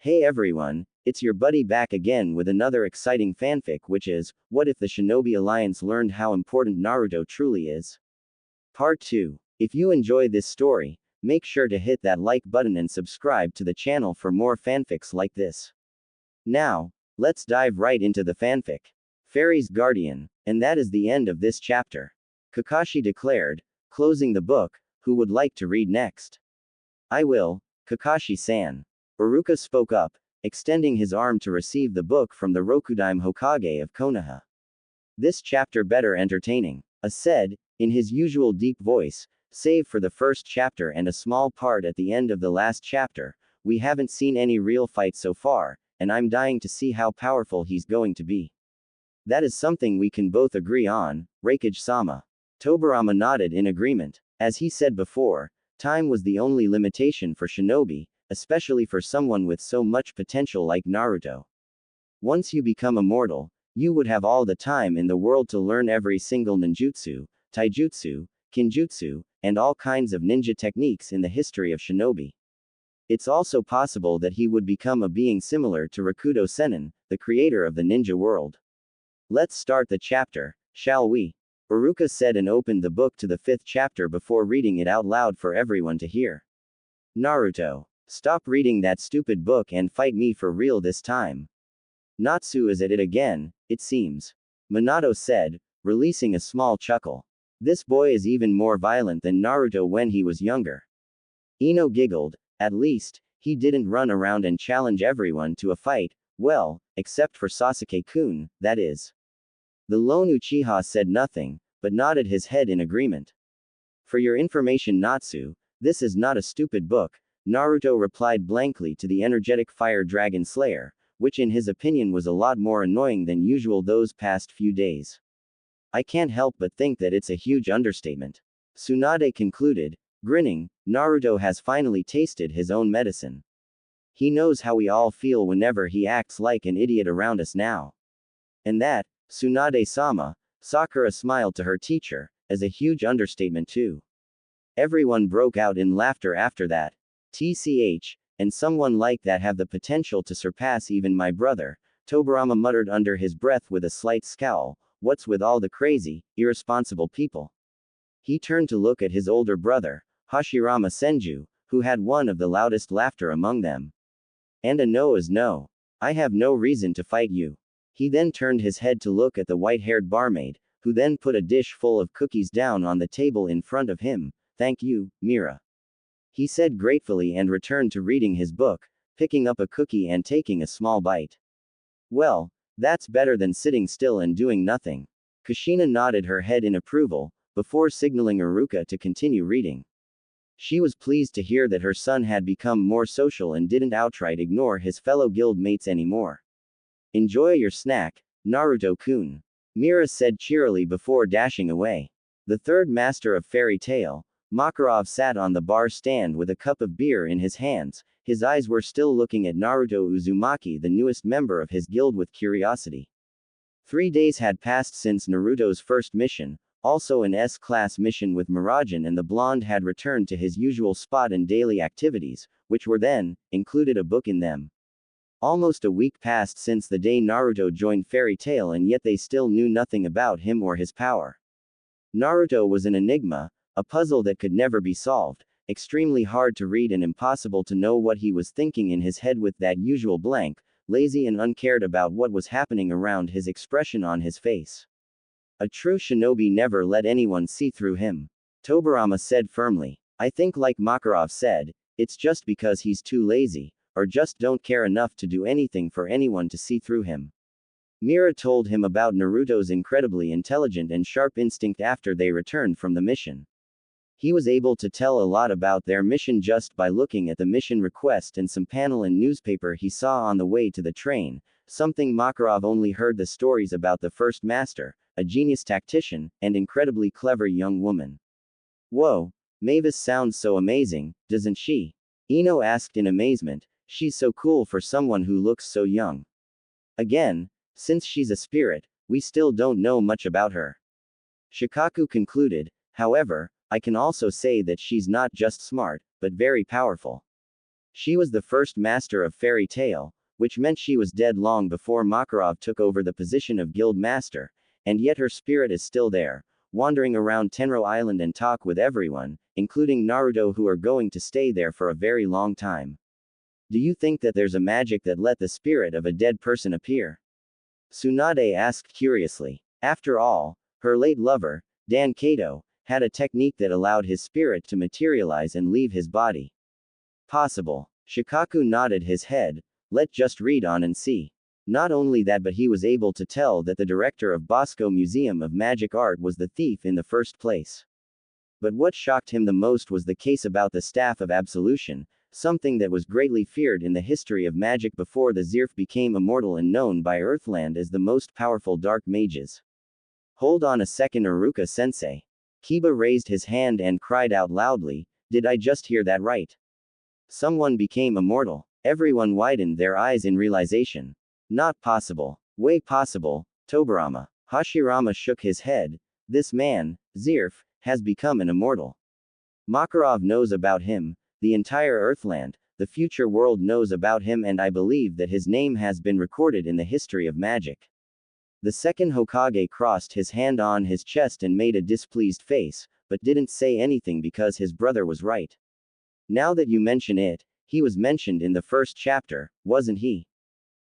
Hey everyone, it's your buddy back again with another exciting fanfic, which is, what if the Shinobi Alliance learned how important Naruto truly is? Part 2. If you enjoy this story, make sure to hit that like button and subscribe to the channel for more fanfics like this. Now, let's dive right into the fanfic. Fairy's Guardian. And that is the end of this chapter. Kakashi declared, closing the book. Who would like to read next? I will, Kakashi-san. Iruka spoke up, extending his arm to receive the book from the Rokudaime Hokage of Konoha. This chapter better entertaining, said, in his usual deep voice, save for the first chapter and a small part at the end of the last chapter, we haven't seen any real fight so far, and I'm dying to see how powerful he's going to be. That is something we can both agree on, Raikage-sama. Tobirama nodded in agreement. As he said before, time was the only limitation for Shinobi, especially for someone with so much potential like Naruto. Once you become immortal, you would have all the time in the world to learn every single ninjutsu, taijutsu, kinjutsu, and all kinds of ninja techniques in the history of Shinobi. It's also possible that he would become a being similar to Rakudo Sennin, the creator of the ninja world. Let's start the chapter, shall we? Iruka said and opened the book to the 5th chapter before reading it out loud for everyone to hear. Naruto, stop reading that stupid book and fight me for real this time. Natsu is at it again, it seems. Minato said, releasing a small chuckle. This boy is even more violent than Naruto when he was younger. Ino giggled, at least, he didn't run around and challenge everyone to a fight, well, except for Sasuke-kun, that is. The lone Uchiha said nothing, but nodded his head in agreement. For your information, Natsu, this is not a stupid book, Naruto replied blankly to the energetic fire dragon slayer, which in his opinion was a lot more annoying than usual those past few days. I can't help but think that it's a huge understatement. Tsunade concluded, grinning, Naruto has finally tasted his own medicine. He knows how we all feel whenever he acts like an idiot around us now. And that, Tsunade-sama, Sakura smiled to her teacher, as a huge understatement too. Everyone broke out in laughter after that. TCH, and someone like that have the potential to surpass even my brother, Tobirama muttered under his breath with a slight scowl, what's with all the crazy, irresponsible people? He turned to look at his older brother, Hashirama Senju, who had one of the loudest laughter among them. And a no is no. I have no reason to fight you. He then turned his head to look at the white-haired barmaid, who then put a dish full of cookies down on the table in front of him. Thank you, Mira. He said gratefully and returned to reading his book, picking up a cookie and taking a small bite. Well, that's better than sitting still and doing nothing. Kushina nodded her head in approval, before signaling Iruka to continue reading. She was pleased to hear that her son had become more social and didn't outright ignore his fellow guild mates anymore. Enjoy your snack, Naruto-kun. Mira said cheerily before dashing away. The third master of Fairy Tail, Makarov sat on the bar stand with a cup of beer in his hands, his eyes were still looking at Naruto Uzumaki, the newest member of his guild, with curiosity. 3 days had passed since Naruto's first mission, also an S-class mission with Miragen, and the blonde had returned to his usual spot and daily activities, which were then, included a book in them. Almost a week passed since the day Naruto joined Fairy Tail, and yet they still knew nothing about him or his power. Naruto was an enigma, a puzzle that could never be solved, extremely hard to read and impossible to know what he was thinking in his head, with that usual blank, lazy and uncared about what was happening around his expression on his face. A true shinobi never let anyone see through him. Tobirama said firmly. I think, like Makarov said, it's just because he's too lazy, or just don't care enough to do anything for anyone to see through him. Mira told him about Naruto's incredibly intelligent and sharp instinct after they returned from the mission. He was able to tell a lot about their mission just by looking at the mission request and some panel in newspaper he saw on the way to the train, something Makarov only heard the stories about the first master, a genius tactician, and incredibly clever young woman. Whoa, Mavis sounds so amazing, doesn't she? Ino asked in amazement, she's so cool for someone who looks so young. Again, since she's a spirit, we still don't know much about her. Shikaku concluded, however, I can also say that she's not just smart, but very powerful. She was the first master of fairy tale, which meant she was dead long before Makarov took over the position of guild master, and yet her spirit is still there, wandering around Tenro Island and talk with everyone, including Naruto, who are going to stay there for a very long time. Do you think that there's a magic that let the spirit of a dead person appear? Tsunade asked curiously. After all, her late lover, Dan Kato, had a technique that allowed his spirit to materialize and leave his body. Possible. Shikaku nodded his head. Let's just read on and see. Not only that, but he was able to tell that the director of Bosco Museum of Magic Art was the thief in the first place. But what shocked him the most was the case about the Staff of Absolution, something that was greatly feared in the history of magic before the Zirf became immortal and known by Earthland as the most powerful dark mages. Hold on a second, Iruka-sensei. Kiba raised his hand and cried out loudly, did I just hear that right? Someone became immortal. Everyone widened their eyes in realization. Not possible. Way possible, Tobarama. Hashirama shook his head. This man, Zirf, has become an immortal. Makarov knows about him, the entire Earthland, the future world knows about him, and I believe that his name has been recorded in the history of magic. The second Hokage crossed his hand on his chest and made a displeased face, but didn't say anything because his brother was right. Now that you mention it, he was mentioned in the first chapter, wasn't he?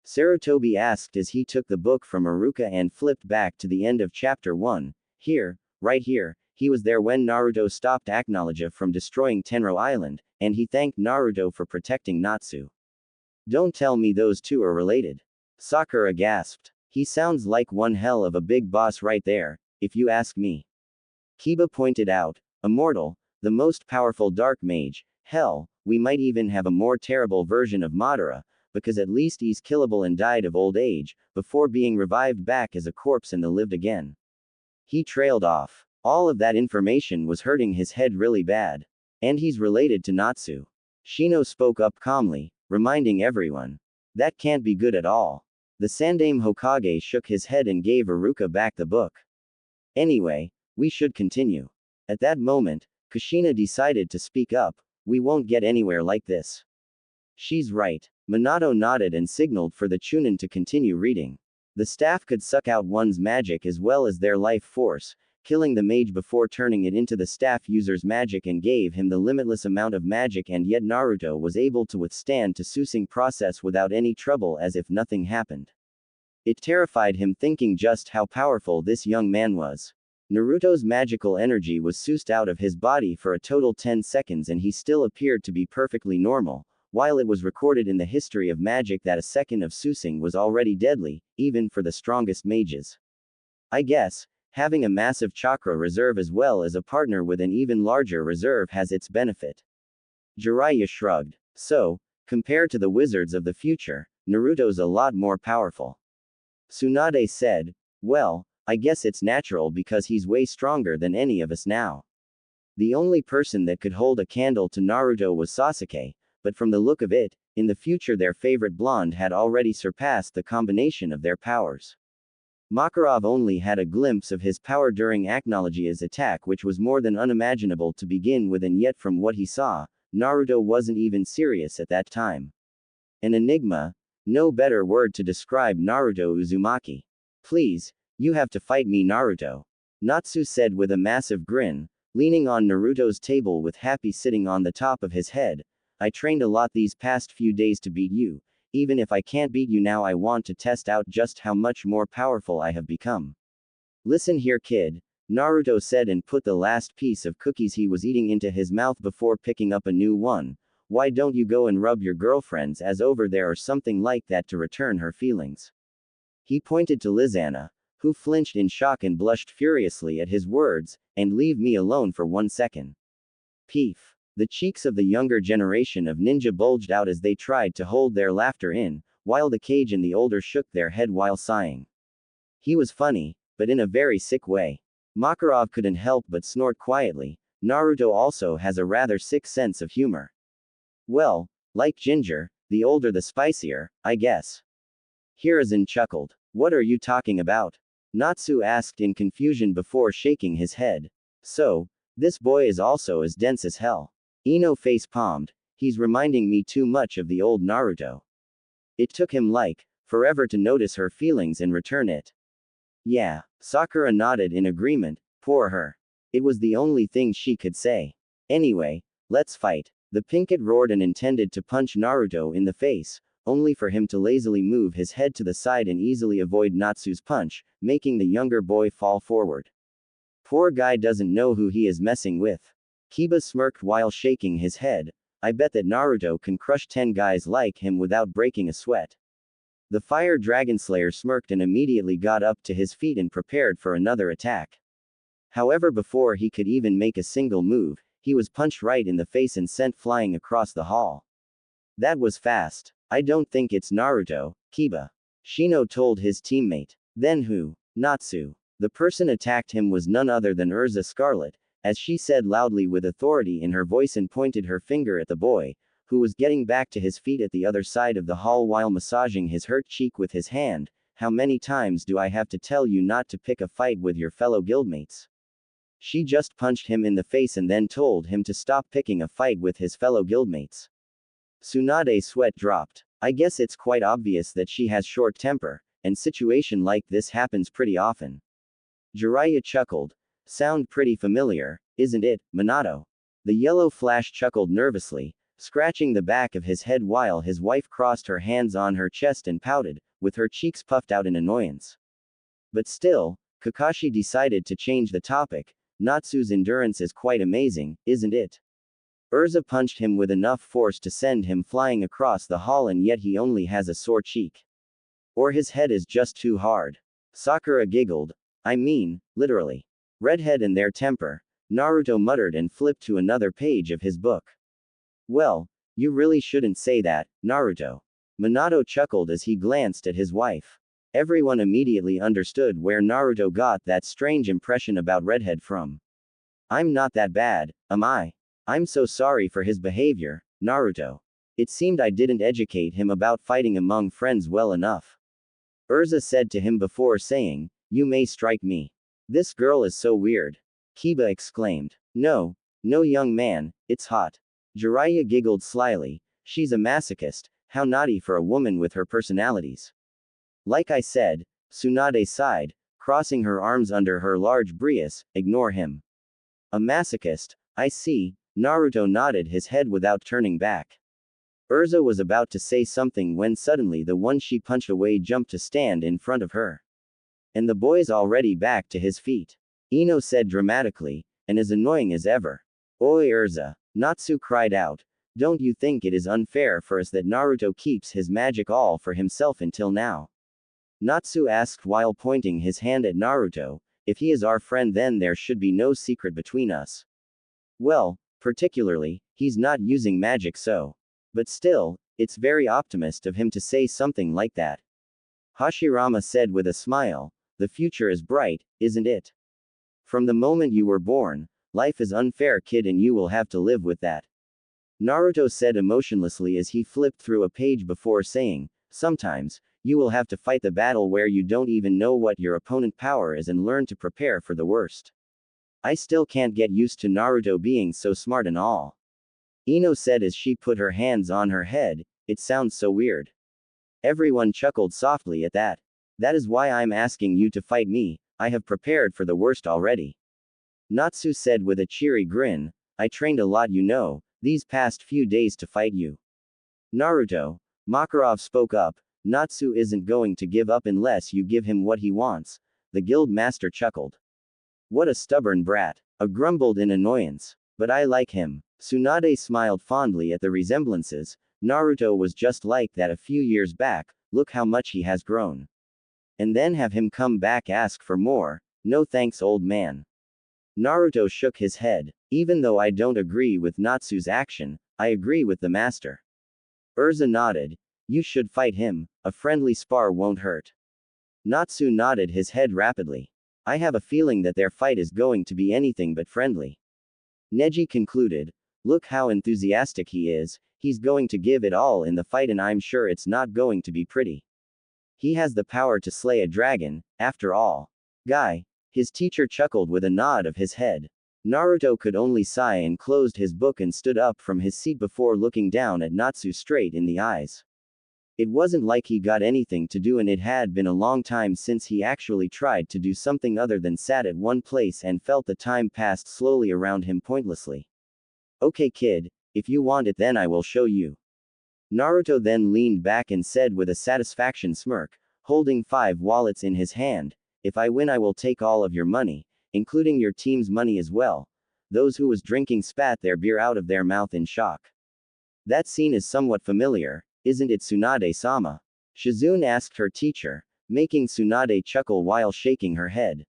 Sarutobi asked as he took the book from Iruka and flipped back to the end of chapter 1. Here, right here, he was there when Naruto stopped Acknowledge from destroying Tenro Island, and he thanked Naruto for protecting Natsu. Don't tell me those two are related. Sakura gasped. He sounds like one hell of a big boss right there, if you ask me. Kiba pointed out, immortal, the most powerful dark mage, hell, we might even have a more terrible version of Madara, because at least he's killable and died of old age, before being revived back as a corpse and lived again. He trailed off. All of that information was hurting his head really bad. And he's related to Natsu. Shino spoke up calmly, reminding everyone. That can't be good at all. The Sandaime Hokage shook his head and gave Iruka back the book. Anyway, we should continue. At that moment, Kushina decided to speak up. We won't get anywhere like this. She's right. Minato nodded and signaled for the Chunin to continue reading. The staff could suck out one's magic as well as their life force, killing the mage before turning it into the staff user's magic, and gave him the limitless amount of magic, and yet Naruto was able to withstand the susing process without any trouble as if nothing happened. It terrified him thinking just how powerful this young man was. Naruto's magical energy was sussed out of his body for a total 10 seconds and he still appeared to be perfectly normal, while it was recorded in the history of magic that a second of susing was already deadly, even for the strongest mages. I guess, having a massive chakra reserve as well as a partner with an even larger reserve has its benefit. Jiraiya shrugged. So, compared to the wizards of the future, Naruto's a lot more powerful. Tsunade said, well, I guess it's natural because he's way stronger than any of us now. The only person that could hold a candle to Naruto was Sasuke, but from the look of it, in the future their favorite blonde had already surpassed the combination of their powers. Makarov only had a glimpse of his power during Acknowledge's attack, which was more than unimaginable to begin with, and yet from what he saw, Naruto wasn't even serious at that time. An enigma, no better word to describe Naruto Uzumaki. Please, you have to fight me, Naruto. Natsu said with a massive grin, leaning on Naruto's table with Happy sitting on the top of his head. I trained a lot these past few days to beat you. Even if I can't beat you now, I want to test out just how much more powerful I have become. Listen here, kid, Naruto said and put the last piece of cookies he was eating into his mouth before picking up a new one. Why don't you go and rub your girlfriend's ass over there or something like that to return her feelings? He pointed to Lizanna, who flinched in shock and blushed furiously at his words, and leave me alone for 1 second. Peef. The cheeks of the younger generation of ninja bulged out as they tried to hold their laughter in, while the Kage and the older shook their head while sighing. He was funny, but in a very sick way. Makarov couldn't help but snort quietly. Naruto also has a rather sick sense of humor. Well, like ginger, the older the spicier, I guess. Hiruzen chuckled. What are you talking about? Natsu asked in confusion before shaking his head. So, this boy is also as dense as hell. Ino face-palmed. he's reminding me too much of the old Naruto. It took him like, forever to notice her feelings and return it. Yeah, Sakura nodded in agreement, poor her. It was the only thing she could say. Anyway, let's fight. The Pinkett roared and intended to punch Naruto in the face, only for him to lazily move his head to the side and easily avoid Natsu's punch, making the younger boy fall forward. Poor guy doesn't know who he is messing with. Kiba smirked while shaking his head. I bet that Naruto can crush 10 guys like him without breaking a sweat. The Fire Dragon Slayer smirked and immediately got up to his feet and prepared for another attack. However, before he could even make a single move, he was punched right in the face and sent flying across the hall. That was fast. I don't think it's Naruto, Kiba. Shino told his teammate. Then who? Natsu. The person attacked him was none other than Urza Scarlet, as she said loudly with authority in her voice and pointed her finger at the boy, who was getting back to his feet at the other side of the hall while massaging his hurt cheek with his hand. How many times do I have to tell you not to pick a fight with your fellow guildmates? She just punched him in the face and then told him to stop picking a fight with his fellow guildmates. Tsunade's sweat dropped. I guess it's quite obvious that she has short temper, and situation like this happens pretty often. Jiraiya chuckled. Sound pretty familiar, isn't it, Minato? The yellow flash chuckled nervously, scratching the back of his head while his wife crossed her hands on her chest and pouted, with her cheeks puffed out in annoyance. But still, Kakashi decided to change the topic. Natsu's endurance is quite amazing, isn't it? Urza punched him with enough force to send him flying across the hall, and yet he only has a sore cheek. Or his head is just too hard. Sakura giggled. I mean, literally. Redhead and their temper. Naruto muttered and flipped to another page of his book. Well, you really shouldn't say that, Naruto. Minato chuckled as he glanced at his wife. Everyone immediately understood where Naruto got that strange impression about Redhead from. I'm not that bad, am I? I'm so sorry for his behavior, Naruto. It seemed I didn't educate him about fighting among friends well enough. Urza said to him before saying, You may strike me. This girl is so weird. Kiba exclaimed. No, young man, it's hot. Jiraiya giggled slyly. She's a masochist, how naughty for a woman with her personalities. Like I said, Tsunade sighed, crossing her arms under her large brias. Ignore him. A masochist, I see. Naruto nodded his head without turning back. Urza was about to say something when suddenly the one she punched away jumped to stand in front of her. And the boy's already back to his feet. Ino said dramatically, and as annoying as ever. Oi Urza. Natsu cried out. Don't you think it is unfair for us that Naruto keeps his magic all for himself until now? Natsu asked while pointing his hand at Naruto. If he is our friend, then there should be no secret between us. Well, particularly, he's not using magic, so. But still, it's very optimist of him to say something like that. Hashirama said with a smile. The future is bright, isn't it? From the moment you were born, life is unfair, kid, and you will have to live with that. Naruto said emotionlessly as he flipped through a page before saying, Sometimes, you will have to fight the battle where you don't even know what your opponent's power is and learn to prepare for the worst. I still can't get used to Naruto being so smart and all. Ino said as she put her hands on her head, It sounds so weird. Everyone chuckled softly at that. That is why I'm asking you to fight me. I have prepared for the worst already. Natsu said with a cheery grin, I trained a lot, these past few days to fight you. Naruto, Makarov spoke up, Natsu isn't going to give up unless you give him what he wants. The guild master chuckled. What a stubborn brat. A grumbled in annoyance. But I like him. Tsunade smiled fondly at the resemblances. Naruto was just like that a few years back, look how much he has grown. And then have him come back ask for more. No thanks, old man. Naruto shook his head. Even though I don't agree with Natsu's action, I agree with the master. Urza nodded. You should fight him, a friendly spar won't hurt. Natsu nodded his head rapidly. I have a feeling that their fight is going to be anything but friendly. Neji concluded. Look how enthusiastic he is, he's going to give it all in the fight, and I'm sure it's not going to be pretty. He has the power to slay a dragon, after all. Guy. His teacher chuckled with a nod of his head. Naruto could only sigh and closed his book and stood up from his seat before looking down at Natsu straight in the eyes. It wasn't like he got anything to do, and it had been a long time since he actually tried to do something other than sat at one place and felt the time passed slowly around him pointlessly. Okay kid, if you want it then I will show you. Naruto then leaned back and said with a satisfaction smirk, holding 5 wallets in his hand, if I win I will take all of your money, including your team's money as well. Those who was drinking spat their beer out of their mouth in shock. That scene is somewhat familiar, isn't it Tsunade-sama? Shizune asked her teacher, making Tsunade chuckle while shaking her head.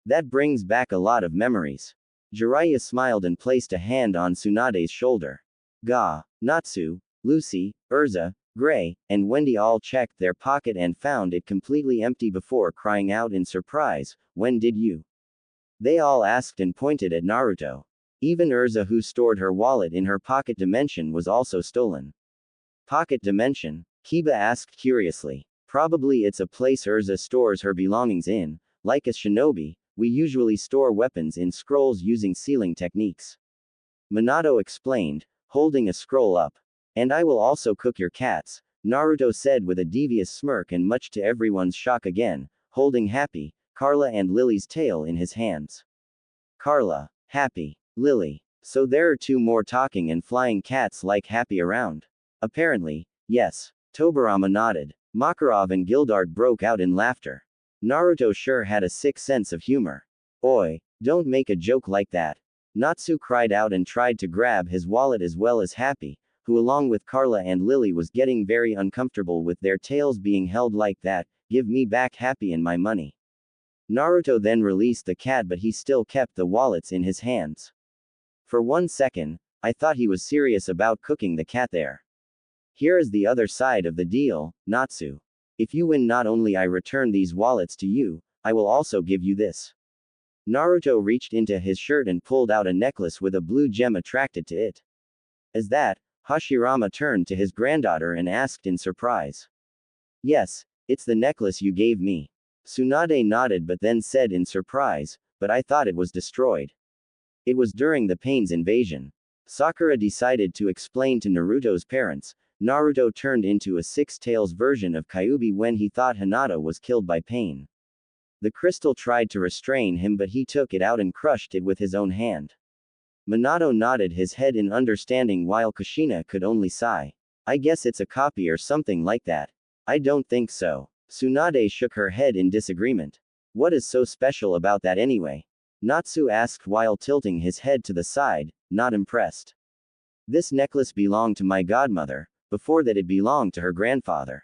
That brings back a lot of memories. Jiraiya smiled and placed a hand on Tsunade's shoulder. Ga, Natsu, Lucy, Urza, Gray, and Wendy all checked their pocket and found it completely empty before crying out in surprise, when did you? They all asked and pointed at Naruto. Even Urza, who stored her wallet in her pocket dimension, was also stolen. Pocket dimension? Kiba asked curiously. Probably it's a place Urza stores her belongings in. Like a shinobi, we usually store weapons in scrolls using sealing techniques. Minato explained, holding a scroll up. And I will also cook your cats, Naruto said with a devious smirk, and much to everyone's shock again, holding Happy, Carla and Lily's tail in his hands. Carla, Happy, Lily. So there are 2 more talking and flying cats like Happy around. Apparently, yes. Tobirama nodded. Makarov and Gildart broke out in laughter. Naruto sure had a sick sense of humor. Oi, don't make a joke like that. Natsu cried out and tried to grab his wallet as well as Happy, who along with Carla and Lily was getting very uncomfortable with their tails being held like that. Give me back Happy and my money. Naruto then released the cat, but he still kept the wallets in his hands. For 1 second, I thought he was serious about cooking the cat there. Here is the other side of the deal, Natsu. If you win, not only I return these wallets to you, I will also give you this. Naruto reached into his shirt and pulled out a necklace with a blue gem attracted to it. As that, Hashirama turned to his granddaughter and asked in surprise. Yes, it's the necklace you gave me. Tsunade nodded but then said in surprise, but I thought it was destroyed. It was during the Pain's invasion. Sakura decided to explain to Naruto's parents. Naruto turned into a 6-tails version of Kyuubi when he thought Hinata was killed by Pain. The crystal tried to restrain him, but he took it out and crushed it with his own hand. Minato nodded his head in understanding while Kushina could only sigh. I guess it's a copy or something like that. I don't think so. Tsunade shook her head in disagreement. What is so special about that anyway? Natsu asked while tilting his head to the side, not impressed. This necklace belonged to my godmother. Before that it belonged to her grandfather.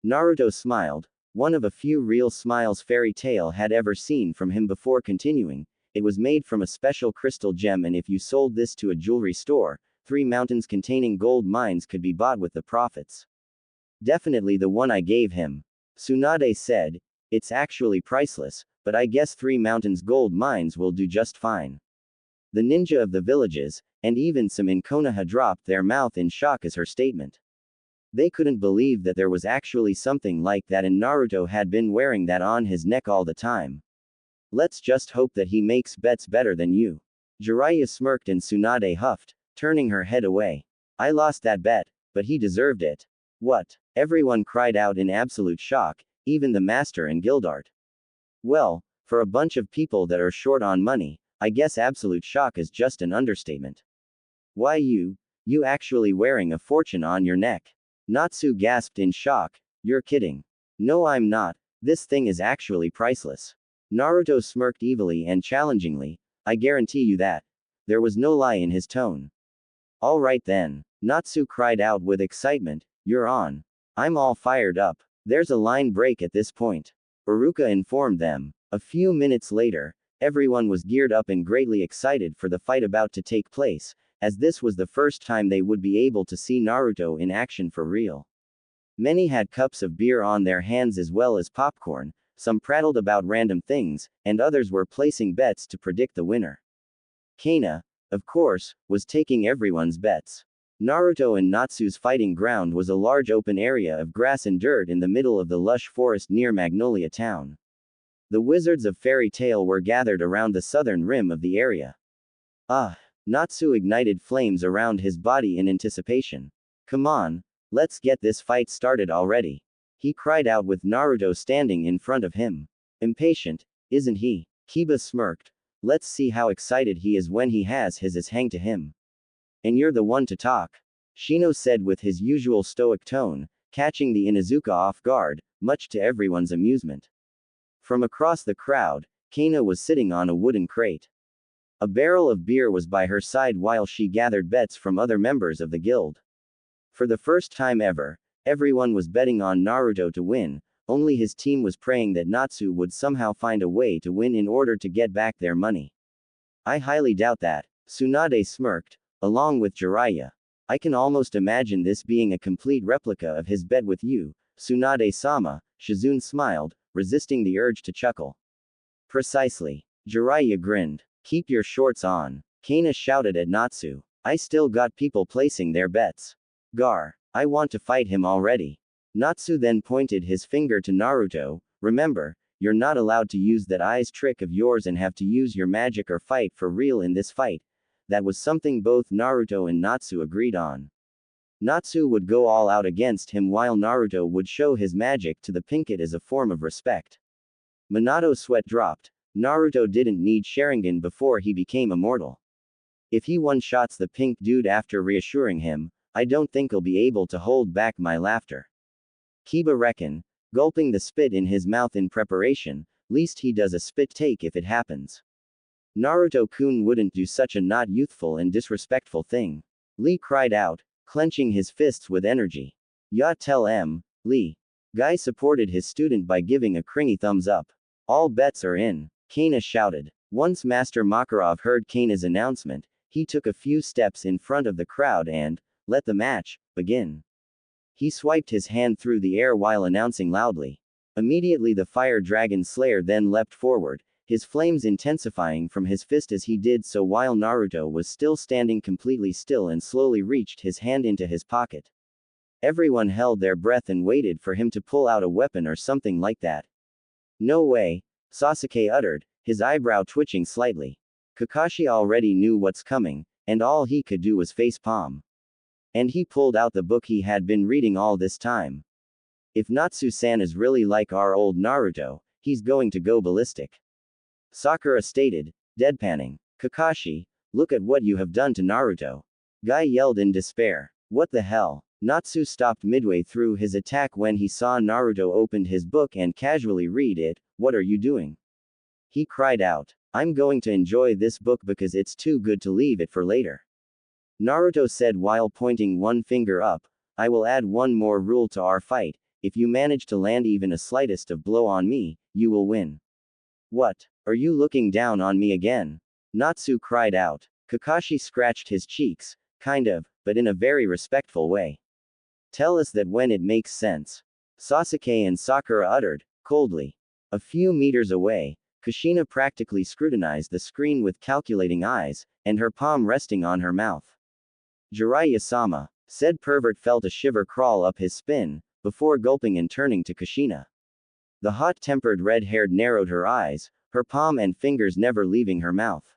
Naruto smiled, one of a few real smiles Fairy Tail had ever seen from him before continuing. It was made from a special crystal gem, and if you sold this to a jewelry store, 3 mountains containing gold mines could be bought with the profits. Definitely the one I gave him. Tsunade said, it's actually priceless, but I guess 3 mountains gold mines will do just fine. The ninja of the villages, and even some in Konoha, dropped their mouth in shock as her statement. They couldn't believe that there was actually something like that, and Naruto had been wearing that on his neck all the time. Let's just hope that he makes bets better than you. Jiraiya smirked and Tsunade huffed, turning her head away. I lost that bet, but he deserved it. What? Everyone cried out in absolute shock, even the master and Gildart. Well, for a bunch of people that are short on money, I guess absolute shock is just an understatement. Why you actually wearing a fortune on your neck? Natsu gasped in shock. You're kidding. No, I'm not. This thing is actually priceless. Naruto smirked evilly and challengingly. I guarantee you that. There was no lie in his tone. All right then. Natsu cried out with excitement. You're on. I'm all fired up. There's a line break at this point. Iruka informed them. A few minutes later, everyone was geared up and greatly excited for the fight about to take place, as this was the first time they would be able to see Naruto in action for real. Many had cups of beer on their hands as well as popcorn, some prattled about random things, and others were placing bets to predict the winner. Kana, of course, was taking everyone's bets. Naruto and Natsu's fighting ground was a large open area of grass and dirt in the middle of the lush forest near Magnolia Town. The wizards of Fairy Tail were gathered around the southern rim of the area. Ah! Natsu ignited flames around his body in anticipation. Come on, let's get this fight started already. He cried out with Naruto standing in front of him. Impatient, isn't he? Kiba smirked. Let's see how excited he is when he has his hang to him. And you're the one to talk. Shino said with his usual stoic tone, catching the Inuzuka off guard, much to everyone's amusement. From across the crowd, Kana was sitting on a wooden crate. A barrel of beer was by her side while she gathered bets from other members of the guild. For the first time ever, everyone was betting on Naruto to win, only his team was praying that Natsu would somehow find a way to win in order to get back their money. I highly doubt that, Tsunade smirked, along with Jiraiya. I can almost imagine this being a complete replica of his bet with you, Tsunade-sama, Shizune smiled, resisting the urge to chuckle. Precisely. Jiraiya grinned. Keep your shorts on. Kana shouted at Natsu. I still got people placing their bets. Gar. I want to fight him already. Natsu then pointed his finger to Naruto. Remember, you're not allowed to use that eyes trick of yours and have to use your magic or fight for real in this fight. That was something both Naruto and Natsu agreed on. Natsu would go all out against him while Naruto would show his magic to the Pinkett as a form of respect. Minato's sweat dropped. Naruto didn't need Sharingan before he became immortal. If he one-shots the pink dude after reassuring him, I don't think I'll be able to hold back my laughter. Kiba reckon, gulping the spit in his mouth in preparation, least he does a spit take if it happens. Naruto-kun wouldn't do such a not youthful and disrespectful thing. Lee cried out, clenching his fists with energy. Ya tell Lee. Guy supported his student by giving a cringy thumbs up. All bets are in. Kana shouted. Once Master Makarov heard Kana's announcement, he took a few steps in front of the crowd and, let the match begin. He swiped his hand through the air while announcing loudly. Immediately the fire dragon slayer then leapt forward, his flames intensifying from his fist as he did so while Naruto was still standing completely still and slowly reached his hand into his pocket. Everyone held their breath and waited for him to pull out a weapon or something like that. No way, Sasuke uttered, his eyebrow twitching slightly. Kakashi already knew what's coming, and all he could do was face palm. And he pulled out the book he had been reading all this time. If Natsu-san is really like our old Naruto, he's going to go ballistic. Sakura stated, deadpanning. Kakashi, look at what you have done to Naruto. Guy yelled in despair. What the hell? Natsu stopped midway through his attack when he saw Naruto opened his book and casually read it. What are you doing? He cried out. I'm going to enjoy this book because it's too good to leave it for later. Naruto said while pointing one finger up, I will add one more rule to our fight. If you manage to land even a slightest of blow on me, you will win. What? Are you looking down on me again? Natsu cried out. Kakashi scratched his cheeks, kind of, but in a very respectful way. Tell us that when it makes sense. Sasuke and Sakura uttered, coldly. A few meters away, Kushina practically scrutinized the screen with calculating eyes, and her palm resting on her mouth. Jiraiya-sama, said pervert felt a shiver crawl up his spine, before gulping and turning to Kushina. The hot-tempered red-haired narrowed her eyes, her palm and fingers never leaving her mouth.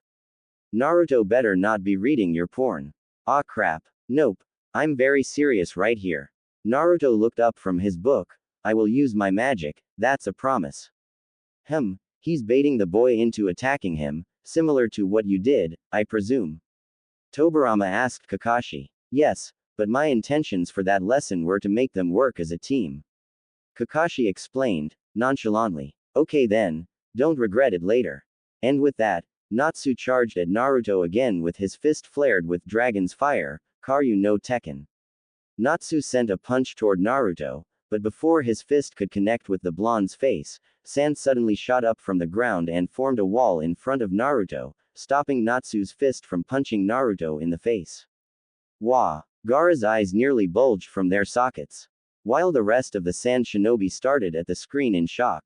Naruto better not be reading your porn. Ah crap. Nope. I'm very serious right here. Naruto looked up from his book. I will use my magic, that's a promise. He's baiting the boy into attacking him, similar to what you did, I presume. Tobirama asked Kakashi. Yes, but my intentions for that lesson were to make them work as a team. Kakashi explained, nonchalantly. Okay then, don't regret it later. And with that, Natsu charged at Naruto again with his fist flared with dragon's fire, Karyu no Tekken. Natsu sent a punch toward Naruto, but before his fist could connect with the blonde's face, sand suddenly shot up from the ground and formed a wall in front of Naruto, stopping Natsu's fist from punching Naruto in the face. Wah! Gaara's eyes nearly bulged from their sockets. While the rest of the sand shinobi started at the screen in shock.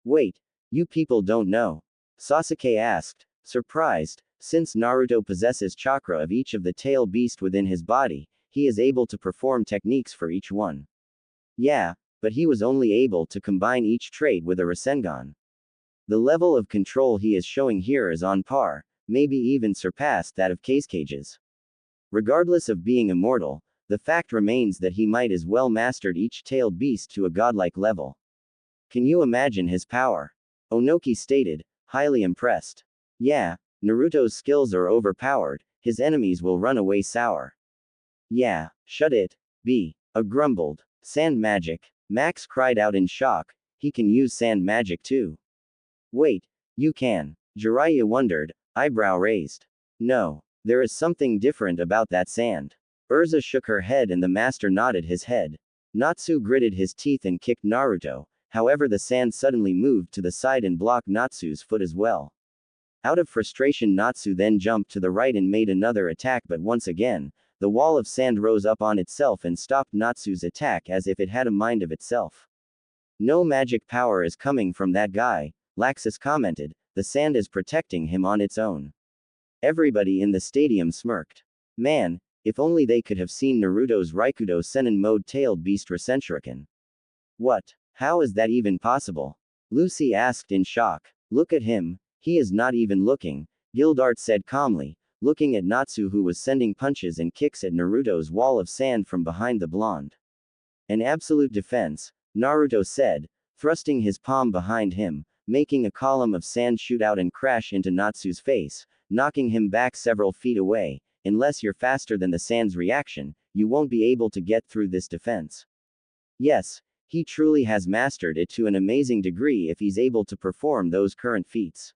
Wait, you people don't know? Sasuke asked, surprised, since Naruto possesses chakra of each of the tail beast within his body, he is able to perform techniques for each one. Yeah, but he was only able to combine each trait with a Rasengan. The level of control he is showing here is on par, maybe even surpassed that of Cage's. Regardless of being immortal, the fact remains that he might as well mastered each tailed beast to a godlike level. Can you imagine his power? Onoki stated, highly impressed. Yeah, Naruto's skills are overpowered, his enemies will run away sour. Yeah, shut it, A grumbled. Sand magic. Max cried out in shock, he can use sand magic too. Wait, you can. Jiraiya wondered, eyebrow raised. No, there is something different about that sand. Urza shook her head and the master nodded his head. Natsu gritted his teeth and kicked Naruto, however the sand suddenly moved to the side and blocked Natsu's foot as well. Out of frustration Natsu then jumped to the right and made another attack, but once again, the wall of sand rose up on itself and stopped Natsu's attack as if it had a mind of itself. No magic power is coming from that guy, Laxus commented, the sand is protecting him on its own. Everybody in the stadium smirked. Man, if only they could have seen Naruto's Raikudo Sennin mode tailed beast Rasenshuriken. What? How is that even possible? Lucy asked in shock. Look at him, he is not even looking, Gildart said calmly, looking at Natsu who was sending punches and kicks at Naruto's wall of sand from behind the blonde. An absolute defense, Naruto said, thrusting his palm behind him, making a column of sand shoot out and crash into Natsu's face, knocking him back several feet away. Unless you're faster than the sand's reaction, you won't be able to get through this defense. Yes, he truly has mastered it to an amazing degree if he's able to perform those current feats.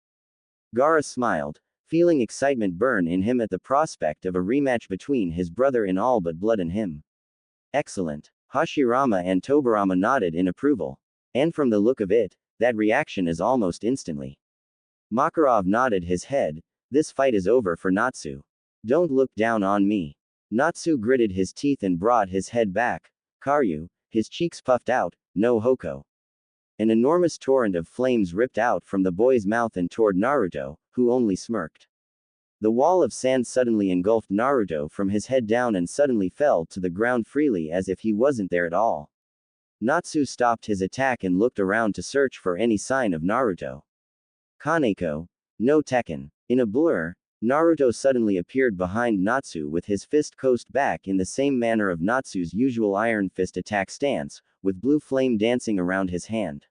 Gaara smiled, feeling excitement burn in him at the prospect of a rematch between his brother in all but blood and him. Excellent. Hashirama and Tobirama nodded in approval. And from the look of it, that reaction is almost instantly. Makarov nodded his head, this fight is over for Natsu. Don't look down on me. Natsu gritted his teeth and brought his head back. Karyu, his cheeks puffed out, no Hoko. An enormous torrent of flames ripped out from the boy's mouth and toward Naruto, who only smirked. The wall of sand suddenly engulfed Naruto from his head down and suddenly fell to the ground freely as if he wasn't there at all. Natsu stopped his attack and looked around to search for any sign of Naruto. Kaneko, no Tekken. In a blur, Naruto suddenly appeared behind Natsu with his fist coast back in the same manner of Natsu's usual iron fist attack stance, with blue flame dancing around his hand.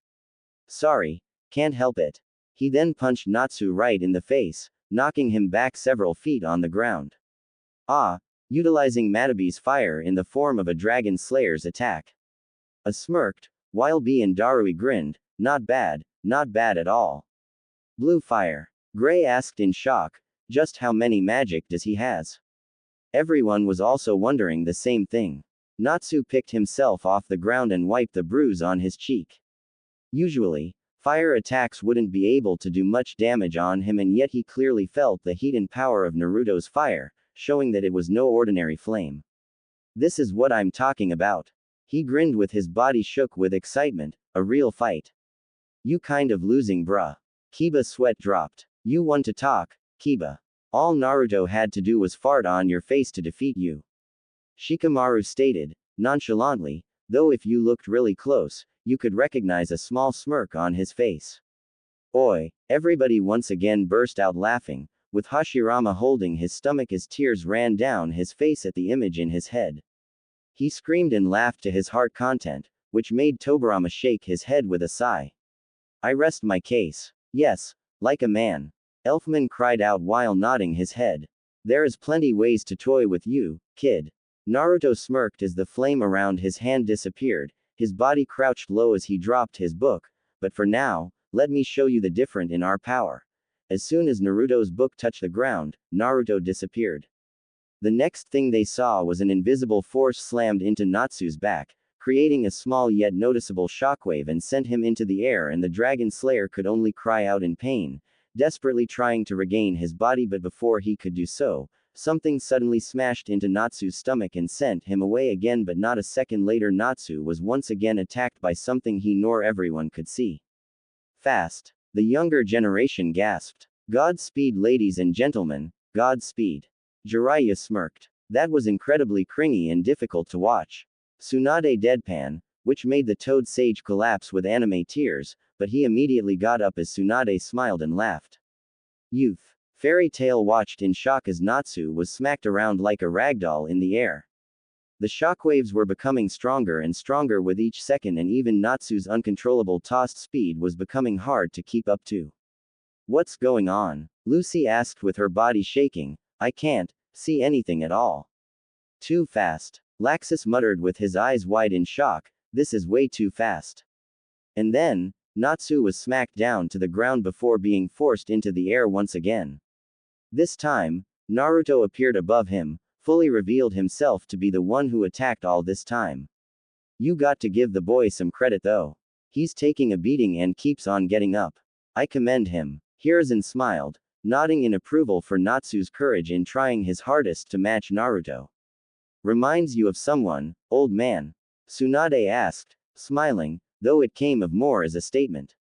Sorry, can't help it. He then punched Natsu right in the face, knocking him back several feet on the ground. Utilizing Matabi's fire in the form of a Dragon Slayer's attack. A smirked, while B and Darui grinned, not bad at all. Blue fire. Gray asked in shock, just how many magic does he has? Everyone was also wondering the same thing. Natsu picked himself off the ground and wiped the bruise on his cheek. Usually, fire attacks wouldn't be able to do much damage on him, and yet he clearly felt the heat and power of Naruto's fire, showing that it was no ordinary flame. This is what I'm talking about. He grinned with his body shook with excitement, a real fight. You kind of losing bruh. Kiba's sweat dropped. You want to talk, Kiba. All Naruto had to do was fart on your face to defeat you. Shikamaru stated, nonchalantly, though if you looked really close, you could recognize a small smirk on his face. Oi, everybody once again burst out laughing, with Hashirama holding his stomach as tears ran down his face at the image in his head. He screamed and laughed to his heart content, which made Tobirama shake his head with a sigh. I rest my case. Yes, like a man. Elfman cried out while nodding his head. There is plenty ways to toy with you, kid. Naruto smirked as the flame around his hand disappeared, his body crouched low as he dropped his book, but for now, let me show you the difference in our power. As soon as Naruto's book touched the ground, Naruto disappeared. The next thing they saw was an invisible force slammed into Natsu's back, creating a small yet noticeable shockwave and sent him into the air, and the Dragon Slayer could only cry out in pain, desperately trying to regain his body, but before he could do so, something suddenly smashed into Natsu's stomach and sent him away again, but not a second later Natsu was once again attacked by something he nor everyone could see. Fast. The younger generation gasped. Godspeed, ladies and gentlemen, Godspeed. Jiraiya smirked. That was incredibly cringy and difficult to watch. Tsunade deadpan, which made the Toad Sage collapse with anime tears, but he immediately got up as Tsunade smiled and laughed. Youth. Fairy Tail watched in shock as Natsu was smacked around like a ragdoll in the air. The shockwaves were becoming stronger and stronger with each second, and even Natsu's uncontrollable tossed speed was becoming hard to keep up to. What's going on? Lucy asked with her body shaking. I can't see anything at all. Too fast. Laxus muttered with his eyes wide in shock. This is way too fast. And then, Natsu was smacked down to the ground before being forced into the air once again. This time, Naruto appeared above him, fully revealed himself to be the one who attacked all this time. You got to give the boy some credit though. He's taking a beating and keeps on getting up. I commend him. Hiruzen smiled, nodding in approval for Natsu's courage in trying his hardest to match Naruto. Reminds you of someone, old man? Tsunade asked, smiling, though it came of more as a statement.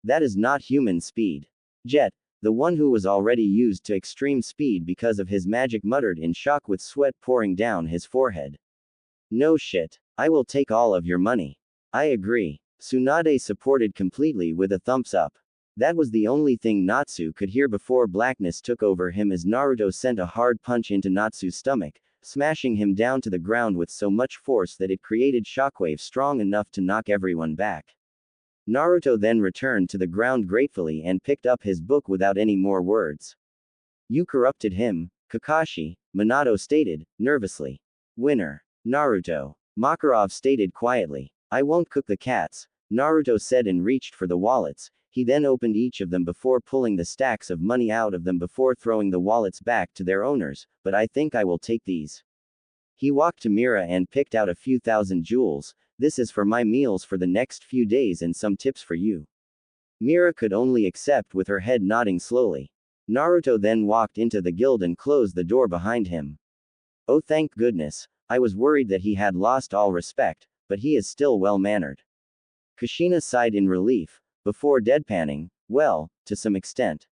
That is not human speed. Jet, the one who was already used to extreme speed because of his magic, muttered in shock with sweat pouring down his forehead. No shit. I will take all of your money. I agree. Tsunade supported completely with a thumbs up. That was the only thing Natsu could hear before blackness took over him as Naruto sent a hard punch into Natsu's stomach, smashing him down to the ground with so much force that it created shockwaves strong enough to knock everyone back. Naruto then returned to the ground gratefully and picked up his book without any more words. You corrupted him, Kakashi, Minato stated, nervously. Winner. Naruto. Makarov stated quietly. I won't cook the cats, Naruto said and reached for the wallets. He then opened each of them before pulling the stacks of money out of them before throwing the wallets back to their owners, but I think I will take these. He walked to Mira and picked out a few thousand jewels. This is for my meals for the next few days and some tips for you. Mira could only accept with her head nodding slowly. Naruto then walked into the guild and closed the door behind him. Oh, thank goodness. I was worried that he had lost all respect, but he is still well-mannered. Kushina sighed in relief, before deadpanning, well, to some extent.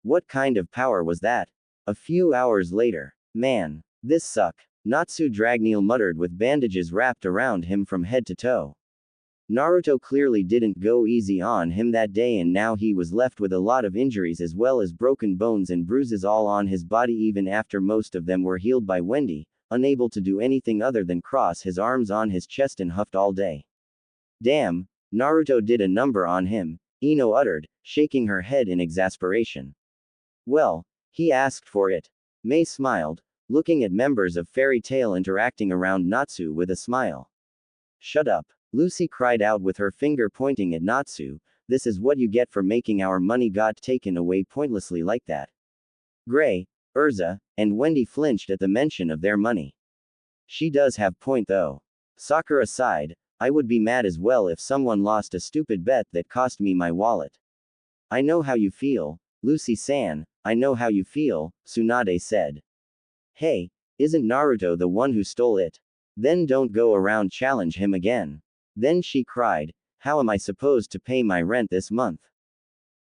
What kind of power was that? A few hours later. Man. This suck. Natsu Dragneel muttered with bandages wrapped around him from head to toe. Naruto clearly didn't go easy on him that day, and now he was left with a lot of injuries as well as broken bones and bruises all on his body even after most of them were healed by Wendy, unable to do anything other than cross his arms on his chest and huffed all day. Damn, Naruto did a number on him, Ino uttered, shaking her head in exasperation. Well, he asked for it. Mei smiled, looking at members of Fairy Tail interacting around Natsu with a smile. Shut up, Lucy cried out with her finger pointing at Natsu. This is what you get for making our money got taken away pointlessly like that. Gray, Urza, and Wendy flinched at the mention of their money. She does have point though. Sakura sighed. I would be mad as well if someone lost a stupid bet that cost me my wallet. I know how you feel, Lucy-san, I know how you feel, Tsunade said. Hey, isn't Naruto the one who stole it? Then don't go around challenge him again. Then she cried, how am I supposed to pay my rent this month?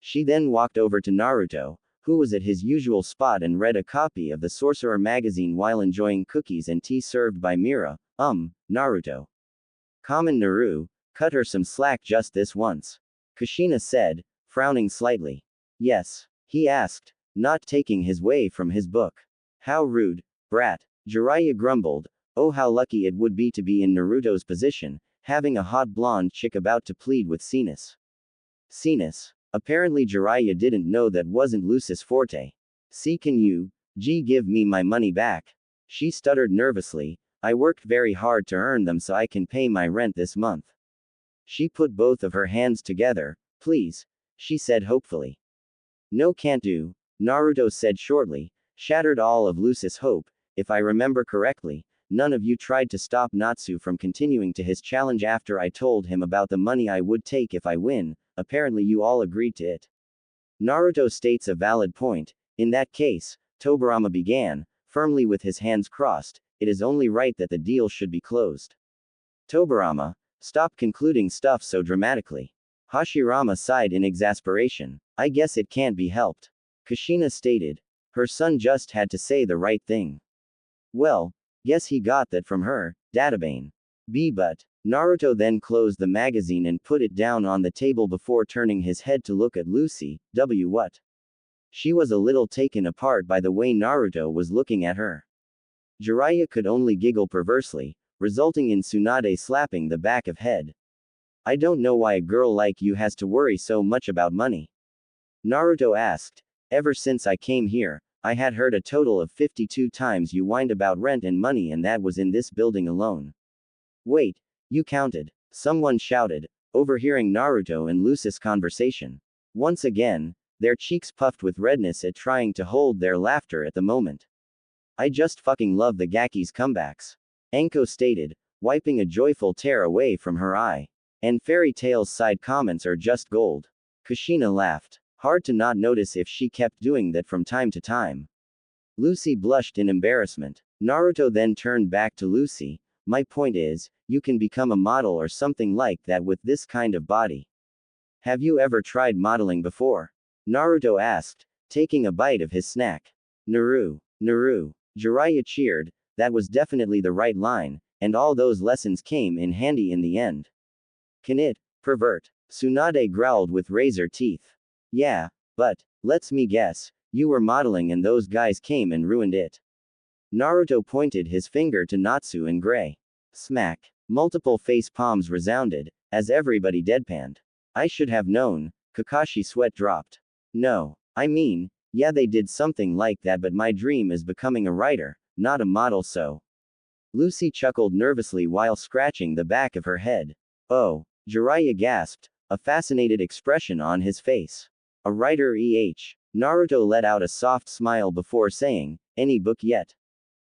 She then walked over to Naruto, who was at his usual spot, and read a copy of the Sorcerer magazine while enjoying cookies and tea served by Mira. Naruto. Common Naru, cut her some slack just this once. Kushina said, frowning slightly. Yes, he asked, not taking his way from his book. How rude, brat. Jiraiya grumbled, oh how lucky it would be to be in Naruto's position, having a hot blonde chick about to plead with Cenis. Cenis. Apparently Jiraiya didn't know that wasn't Lucis' forte. See, can you, give me my money back? She stuttered nervously, I worked very hard to earn them so I can pay my rent this month. She put both of her hands together. Please, she said hopefully. No, can't do, Naruto said shortly, shattered all of Lucis' hope. If I remember correctly, none of you tried to stop Natsu from continuing to his challenge after I told him about the money I would take if I win. Apparently you all agreed to it. Naruto states a valid point. In that case, Tobirama began, firmly with his hands crossed, it is only right that the deal should be closed. Tobirama, stop concluding stuff so dramatically. Hashirama sighed in exasperation. I guess it can't be helped. Kushina stated. Her son just had to say the right thing. Well, guess he got that from her, Databane. But. Naruto then closed the magazine and put it down on the table before turning his head to look at Lucy. What? She was a little taken apart by the way Naruto was looking at her. Jiraiya could only giggle perversely, resulting in Tsunade slapping the back of head. I don't know why a girl like you has to worry so much about money. Naruto asked. Ever since I came here, I had heard a total of 52 times you whined about rent and money, and that was in this building alone. Wait, you counted? Someone shouted, overhearing Naruto and Lucis' conversation. Once again, their cheeks puffed with redness at trying to hold their laughter at the moment. I just fucking love the Gaki's comebacks. Anko stated, wiping a joyful tear away from her eye. And Fairy Tail's side comments are just gold. Kushina laughed. Hard to not notice if she kept doing that from time to time. Lucy blushed in embarrassment. Naruto then turned back to Lucy. My point is, you can become a model or something like that with this kind of body. Have you ever tried modeling before? Naruto asked, taking a bite of his snack. Naru. Jiraiya cheered. That was definitely the right line, and all those lessons came in handy in the end. Can it, pervert? Tsunade growled with razor teeth. Yeah, but, let's me guess, you were modeling and those guys came and ruined it. Naruto pointed his finger to Natsu and Gray. Smack. Multiple face palms resounded, as everybody deadpanned. I should have known. Kakashi's sweat dropped. No, I mean, yeah, they did something like that, but my dream is becoming a writer, not a model, so. Lucy chuckled nervously while scratching the back of her head. Oh, Jiraiya gasped, a fascinated expression on his face. A writer Naruto let out a soft smile before saying, any book yet?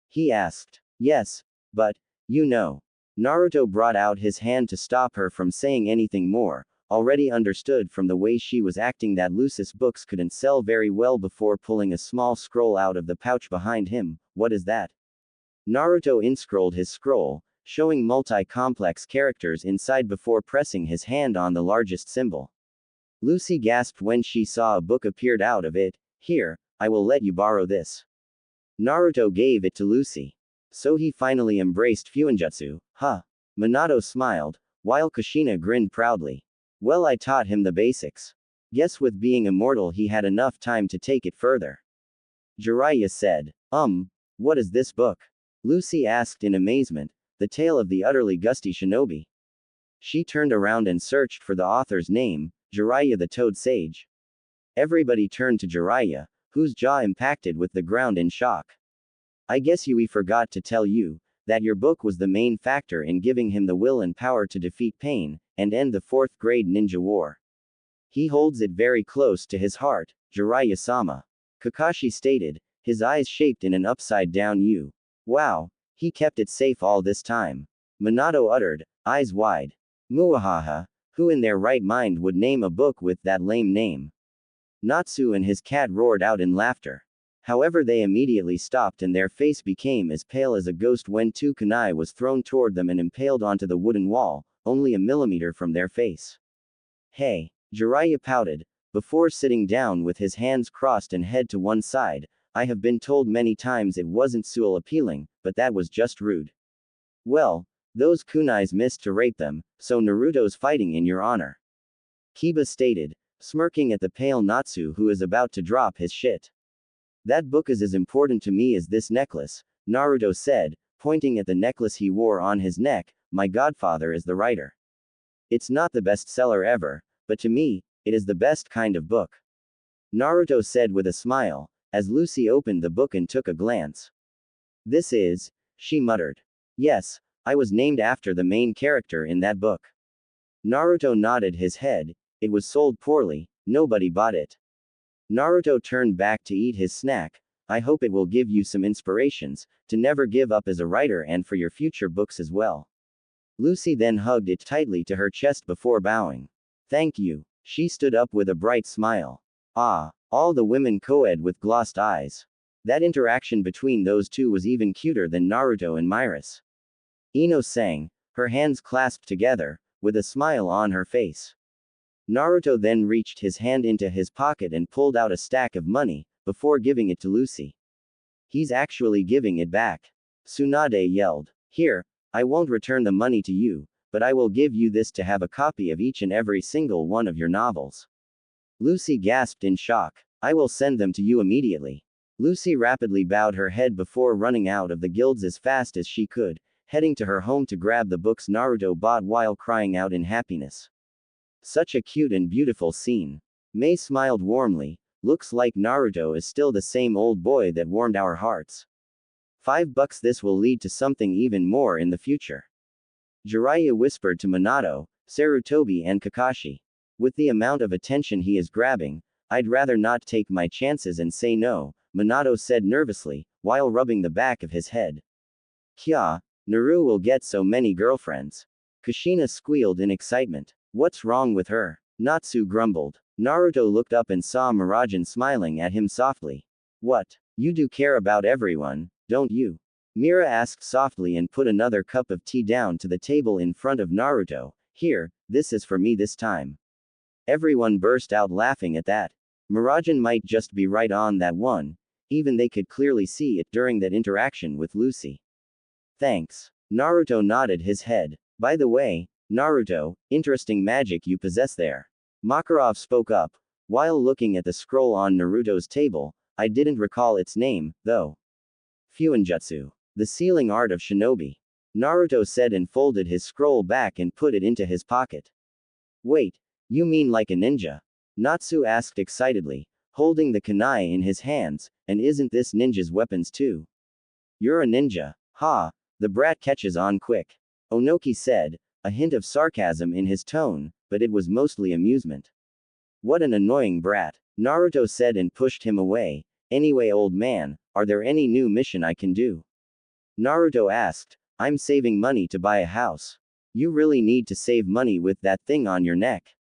He asked. Yes, but, you know. Naruto brought out his hand to stop her from saying anything more, already understood from the way she was acting that Lucis books couldn't sell very well before pulling a small scroll out of the pouch behind him. What is that? Naruto unscrolled his scroll, showing multi-complex characters inside before pressing his hand on the largest symbol. Lucy gasped when she saw a book appeared out of it. Here, I will let you borrow this. Naruto gave it to Lucy. So he finally embraced Fuinjutsu, huh? Minato smiled, while Kushina grinned proudly. Well, I taught him the basics. Guess with being immortal he had enough time to take it further. Jiraiya said. What is this book? Lucy asked in amazement, the tale of the utterly gusty shinobi. She turned around and searched for the author's name, Jiraiya the Toad Sage. Everybody turned to Jiraiya, whose jaw impacted with the ground in shock. I guess we forgot to tell you, that your book was the main factor in giving him the will and power to defeat pain, and end the 4th grade ninja war. He holds it very close to his heart, Jiraiya-sama. Kakashi stated, his eyes shaped in an upside-down U. Wow, he kept it safe all this time. Minato uttered, eyes wide. Muahaha, who in their right mind would name a book with that lame name? Natsu and his cat roared out in laughter. However, they immediately stopped and their face became as pale as a ghost when two kunai was thrown toward them and impaled onto the wooden wall, only a millimeter from their face. Hey, Jiraiya pouted, before sitting down with his hands crossed and head to one side. I have been told many times it wasn't so appealing, but that was just rude. Well, those kunais missed to rape them, so Naruto's fighting in your honor. Kiba stated, smirking at the pale Natsu who is about to drop his shit. That book is as important to me as this necklace, Naruto said, pointing at the necklace he wore on his neck. My godfather is the writer. It's not the bestseller ever, but to me, it is the best kind of book. Naruto said with a smile, as Lucy opened the book and took a glance. This is, she muttered. Yes, I was named after the main character in that book. Naruto nodded his head. It was sold poorly, nobody bought it. Naruto turned back to eat his snack. I hope it will give you some inspirations, to never give up as a writer and for your future books as well. Lucy then hugged it tightly to her chest before bowing. Thank you. She stood up with a bright smile. Ah, all the women co-ed with glossed eyes. That interaction between those two was even cuter than Naruto and Miras. Ino sang, her hands clasped together, with a smile on her face. Naruto then reached his hand into his pocket and pulled out a stack of money, before giving it to Lucy. He's actually giving it back. Tsunade yelled. Here, I won't return the money to you, but I will give you this to have a copy of each and every single one of your novels. Lucy gasped in shock. I will send them to you immediately. Lucy rapidly bowed her head before running out of the guilds as fast as she could, heading to her home to grab the books Naruto bought while crying out in happiness. Such a cute and beautiful scene. May smiled warmly. Looks like Naruto is still the same old boy that warmed our hearts. $5 this will lead to something even more in the future. Jiraiya whispered to Minato, Sarutobi and Kakashi. With the amount of attention he is grabbing, I'd rather not take my chances and say no, Minato said nervously, while rubbing the back of his head. Kya, Naru will get so many girlfriends. Kushina squealed in excitement. What's wrong with her? Natsu grumbled. Naruto looked up and saw Miragen smiling at him softly. What? You do care about everyone, don't you? Mira asked softly and put another cup of tea down to the table in front of Naruto. Here, this is for me this time. Everyone burst out laughing at that. Miragen might just be right on that one. Even they could clearly see it during that interaction with Lucy. Thanks. Naruto nodded his head. By the way, Naruto, interesting magic you possess there. Makarov spoke up, while looking at the scroll on Naruto's table. I didn't recall its name, though. Fuinjutsu. The sealing art of Shinobi. Naruto said and folded his scroll back and put it into his pocket. Wait, you mean like a ninja? Natsu asked excitedly, holding the kunai in his hands, and isn't this ninja's weapons too? You're a ninja. Ha, the brat catches on quick. Onoki said, a hint of sarcasm in his tone, but it was mostly amusement. What an annoying brat, Naruto said and pushed him away. Anyway, old man, are there any new mission I can do? Naruto asked, I'm saving money to buy a house. You really need to save money with that thing on your neck?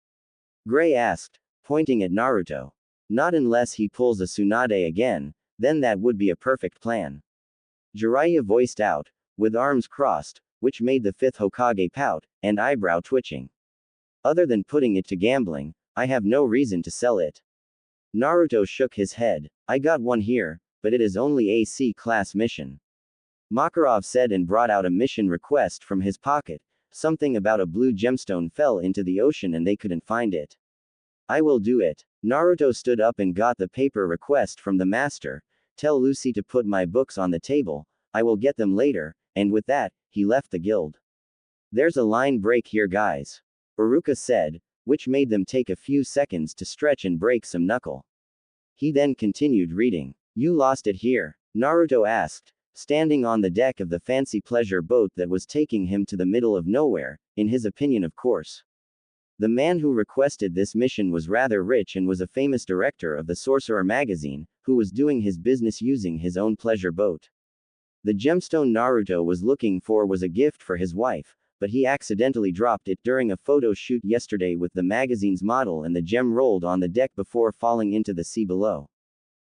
Gray asked, pointing at Naruto. Not unless he pulls a Tsunade again, then that would be a perfect plan. Jiraiya voiced out, with arms crossed, which made the fifth Hokage pout, and eyebrow twitching. Other than putting it to gambling, I have no reason to sell it. Naruto shook his head. I got one here, but it is only a C-class mission. Makarov said and brought out a mission request from his pocket. Something about a blue gemstone fell into the ocean and they couldn't find it. I will do it. Naruto stood up and got the paper request from the master. Tell Lucy to put my books on the table. I will get them later, and with that, he left the guild. There's a line break here, guys. Iruka said, which made them take a few seconds to stretch and break some knuckle. He then continued reading. You lost it here? Naruto asked, standing on the deck of the fancy pleasure boat that was taking him to the middle of nowhere, in his opinion of course. The man who requested this mission was rather rich and was a famous director of the Sorcerer magazine, who was doing his business using his own pleasure boat. The gemstone Naruto was looking for was a gift for his wife, but he accidentally dropped it during a photo shoot yesterday with the magazine's model and the gem rolled on the deck before falling into the sea below.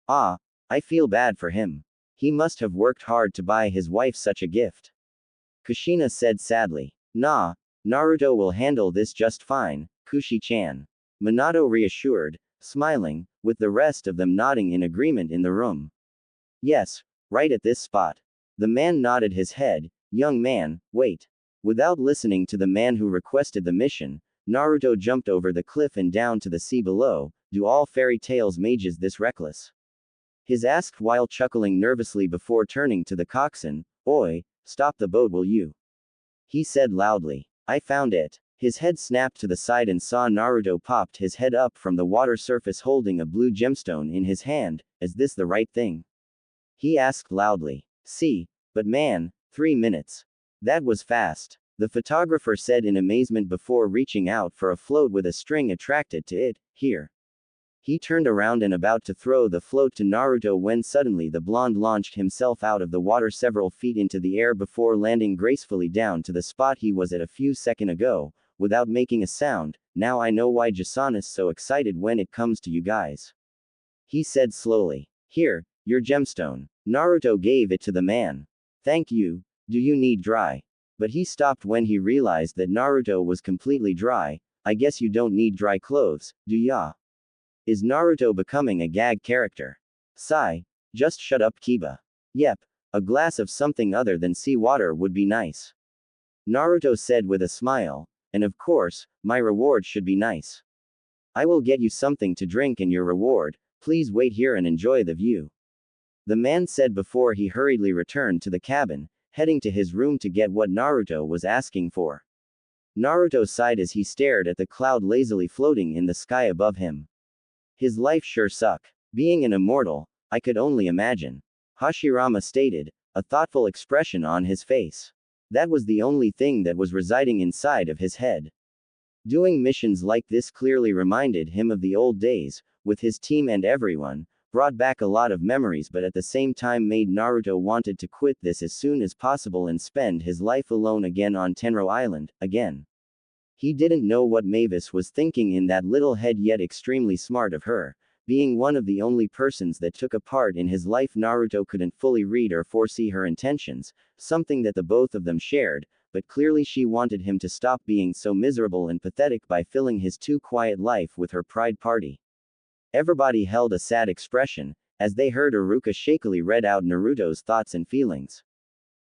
Ah, I feel bad for him. He must have worked hard to buy his wife such a gift. Kushina said sadly. Nah, Naruto will handle this just fine, Kushi-chan. Minato reassured, smiling, with the rest of them nodding in agreement in the room. Yes, right at this spot. The man nodded his head. Young man, wait. Without listening to the man who requested the mission, Naruto jumped over the cliff and down to the sea below. Do all fairy tales mages this reckless? His asked while chuckling nervously before turning to the coxswain. Oi, stop the boat will you? He said loudly. I found it. His head snapped to the side and saw Naruto popped his head up from the water surface holding a blue gemstone in his hand. Is this the right thing? He asked loudly. See, but man, 3 minutes. That was fast. The photographer said in amazement before reaching out for a float with a string attracted to it. Here. He turned around and about to throw the float to Naruto when suddenly the blonde launched himself out of the water several feet into the air before landing gracefully down to the spot he was at a few seconds ago, without making a sound. Now I know why Jason's so excited when it comes to you guys. He said slowly. Here, your gemstone. Naruto gave it to the man. Thank you. Do you need dry? But he stopped when he realized that Naruto was completely dry. I guess you don't need dry clothes, do ya? Is Naruto becoming a gag character? Sigh. Just shut up, Kiba. Yep, a glass of something other than seawater would be nice. Naruto said with a smile, and of course, my reward should be nice. I will get you something to drink and your reward, Please wait here and enjoy the view. The man said before he hurriedly returned to the cabin, heading to his room to get what Naruto was asking for. Naruto sighed as he stared at the cloud lazily floating in the sky above him. His life sure suck. Being an immortal, I could only imagine. Hashirama stated, a thoughtful expression on his face. That was the only thing that was residing inside of his head. Doing missions like this clearly reminded him of the old days, with his team and everyone, brought back a lot of memories but at the same time made Naruto wanted to quit this as soon as possible and spend his life alone again on Tenro Island, again. He didn't know what Mavis was thinking in that little head, yet extremely smart of her. Being one of the only persons that took a part in his life, Naruto couldn't fully read or foresee her intentions, something that the both of them shared, but clearly she wanted him to stop being so miserable and pathetic by filling his too quiet life with her pride party. Everybody held a sad expression, as they heard Iruka shakily read out Naruto's thoughts and feelings.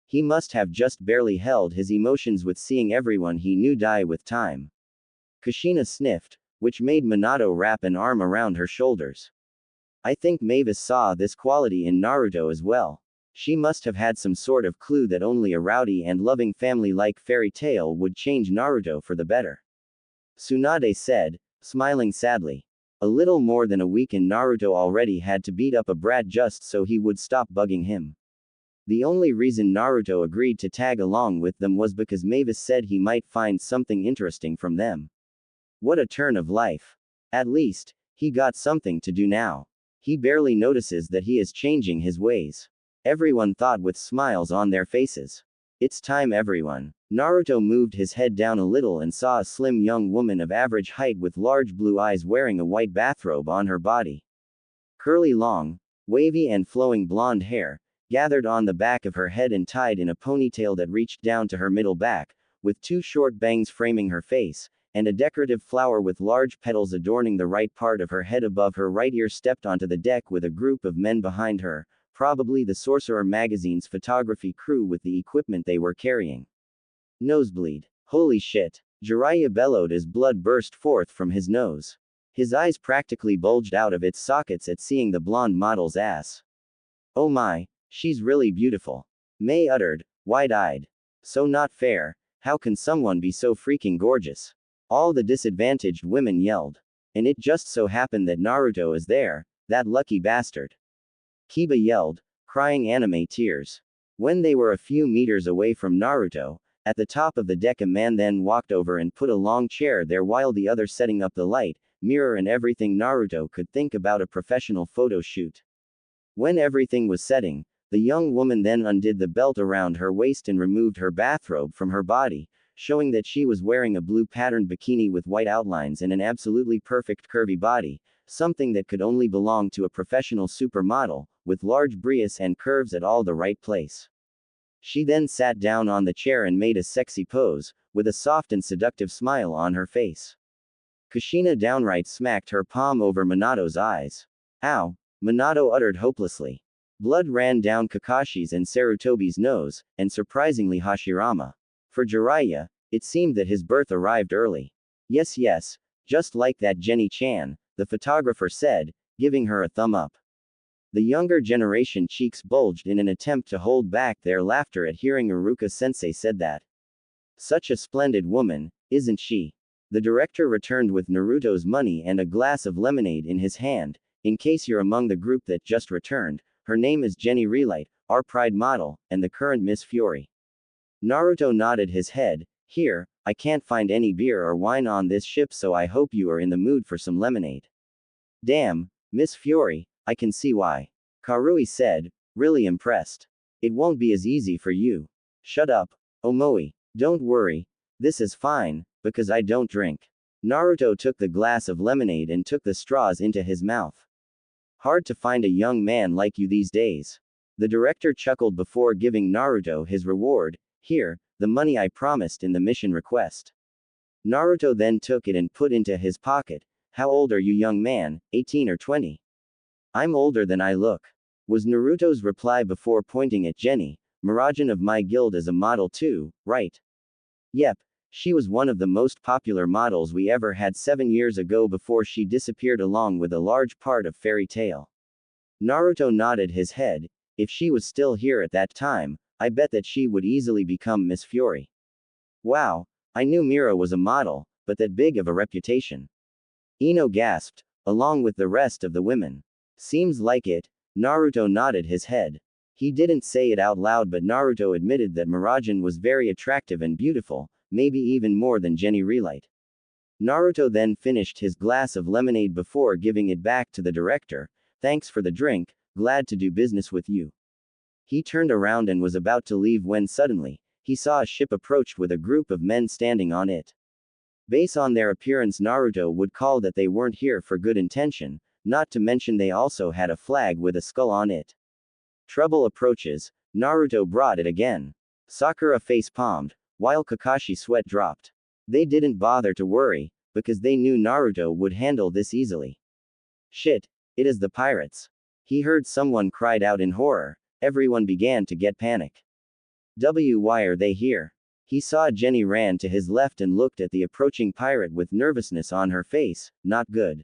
He must have just barely held his emotions with seeing everyone he knew die with time. Kushina sniffed, which made Minato wrap an arm around her shoulders. I think Mavis saw this quality in Naruto as well. She must have had some sort of clue that only a rowdy and loving family-like fairy tale would change Naruto for the better. Tsunade said, smiling sadly. A little more than a week and Naruto already had to beat up a brat just so he would stop bugging him. The only reason Naruto agreed to tag along with them was because Mavis said he might find something interesting from them. What a turn of life. At least, he got something to do now. He barely notices that he is changing his ways. Everyone thought with smiles on their faces. It's time, everyone. Naruto moved his head down a little and saw a slim young woman of average height with large blue eyes wearing a white bathrobe on her body. Curly long, wavy and flowing blonde hair, gathered on the back of her head and tied in a ponytail that reached down to her middle back, with two short bangs framing her face, and a decorative flower with large petals adorning the right part of her head above her right ear, stepped onto the deck with a group of men behind her, probably the Sorcerer magazine's photography crew with the equipment they were carrying. Nosebleed. Holy shit. Jiraiya bellowed as blood burst forth from his nose. His eyes practically bulged out of its sockets at seeing the blonde model's ass. Oh my, she's really beautiful. Mei uttered, wide-eyed. So not fair, how can someone be so freaking gorgeous? All the disadvantaged women yelled. And it just so happened that Naruto is there, that lucky bastard. Kiba yelled, crying anime tears. When they were a few meters away from Naruto, at the top of the deck, a man then walked over and put a long chair there while the other setting up the light, mirror and everything Naruto could think about a professional photo shoot. When everything was setting, the young woman then undid the belt around her waist and removed her bathrobe from her body, showing that she was wearing a blue patterned bikini with white outlines and an absolutely perfect curvy body, something that could only belong to a professional supermodel, with large breasts and curves at all the right place. She then sat down on the chair and made a sexy pose, with a soft and seductive smile on her face. Kushina downright smacked her palm over Minato's eyes. Ow! Minato uttered hopelessly. Blood ran down Kakashi's and Sarutobi's nose, and surprisingly Hashirama. For Jiraiya, it seemed that his birth arrived early. Yes, just like that Jenny-chan, the photographer said, giving her a thumb up. The younger generation cheeks bulged in an attempt to hold back their laughter at hearing Iruka-sensei said that. Such a splendid woman, isn't she? The director returned with Naruto's money and a glass of lemonade in his hand. In case you're among the group that just returned, her name is Jenny Relight, our pride model, and the current Miss Fury. Naruto nodded his head. Here, I can't find any beer or wine on this ship, so I hope you are in the mood for some lemonade. Damn, Miss Fury, I can see why. Karui said, really impressed. It won't be as easy for you. Shut up, Omoi. Don't worry. This is fine, because I don't drink. Naruto took the glass of lemonade and took the straws into his mouth. Hard to find a young man like you these days. The director chuckled before giving Naruto his reward. Here, the money I promised in the mission request. Naruto then took it and put into his pocket. How old are you, young man, 18 or 20? I'm older than I look. Was Naruto's reply before pointing at Jenny, Mirajan of my guild as a model too, right? Yep, She was one of the most popular models we ever had 7 years ago before she disappeared along with a large part of Fairy Tail. Naruto nodded his head. If she was still here at that time, I bet that she would easily become Miss Fury. Wow, I knew Mira was a model, but that big of a reputation. Ino gasped, along with the rest of the women. Seems like it. Naruto nodded his head. He didn't say it out loud, but Naruto admitted that Miragen was very attractive and beautiful, maybe even more than Jenny Relight. Naruto then finished his glass of lemonade before giving it back to the director. Thanks for the drink, glad to do business with you. He turned around and was about to leave when suddenly, he saw a ship approach with a group of men standing on it. Based on their appearance, Naruto would call that they weren't here for good intention, not to mention they also had a flag with a skull on it. Trouble approaches, Naruto brought it again. Sakura face-palmed, while Kakashi sweat dropped. They didn't bother to worry, because they knew Naruto would handle this easily. Shit, it is the pirates. He heard someone cried out in horror. Everyone began to get panic. Why are they here? He saw Jenny ran to his left and looked at the approaching pirate with nervousness on her face. Not good.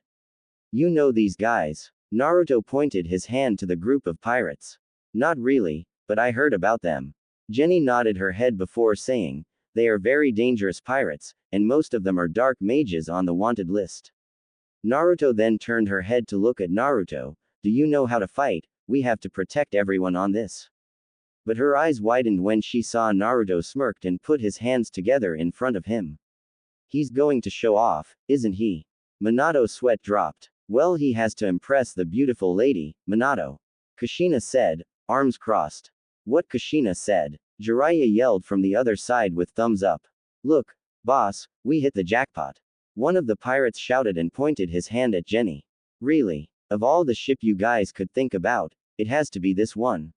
You know these guys? Naruto pointed his hand to the group of pirates. Not really, but I heard about them. Jenny nodded her head before saying, they are very dangerous pirates, and most of them are dark mages on the wanted list. Naruto then turned her head to look at Naruto. Do you know how to fight? We have to protect everyone on this. But her eyes widened when she saw Naruto smirked and put his hands together in front of him. He's going to show off, isn't he? Minato's sweat dropped. Well, he has to impress the beautiful lady, Minato. Kushina said, arms crossed. What Kushina said? Jiraiya yelled from the other side with thumbs up. Look, boss, we hit the jackpot. One of the pirates shouted and pointed his hand at Jenny. Really? Of all the ship you guys could think about, it has to be this one.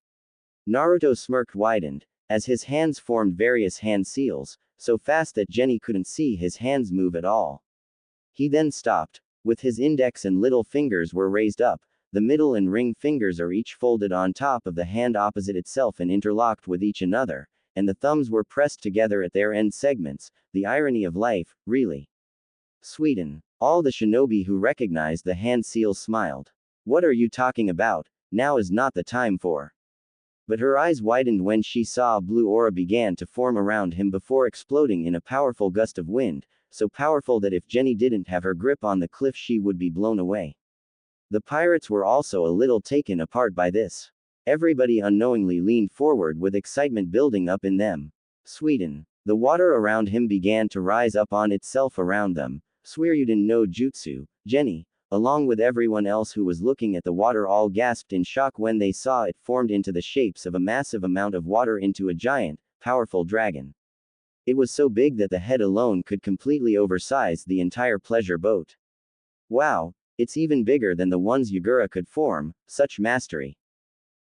Naruto smirked widened, as his hands formed various hand seals, so fast that Jenny couldn't see his hands move at all. He then stopped, with his index and little fingers were raised up, the middle and ring fingers are each folded on top of the hand opposite itself and interlocked with each another, and the thumbs were pressed together at their end segments, the irony of life, really. Sweden. All the shinobi who recognized the hand seals smiled. What are you talking about? Now is not the time for. But her eyes widened when she saw a blue aura began to form around him before exploding in a powerful gust of wind, so powerful that if Jenny didn't have her grip on the cliff she would be blown away. The pirates were also a little taken apart by this. Everybody unknowingly leaned forward with excitement building up in them. Sweden. The water around him began to rise up on itself around them. Suiryuden no Jutsu, Jenny, along with everyone else who was looking at the water, all gasped in shock when they saw it formed into the shapes of a massive amount of water into a giant, powerful dragon. It was so big that the head alone could completely oversize the entire pleasure boat. Wow, it's even bigger than the ones Yagura could form, such mastery.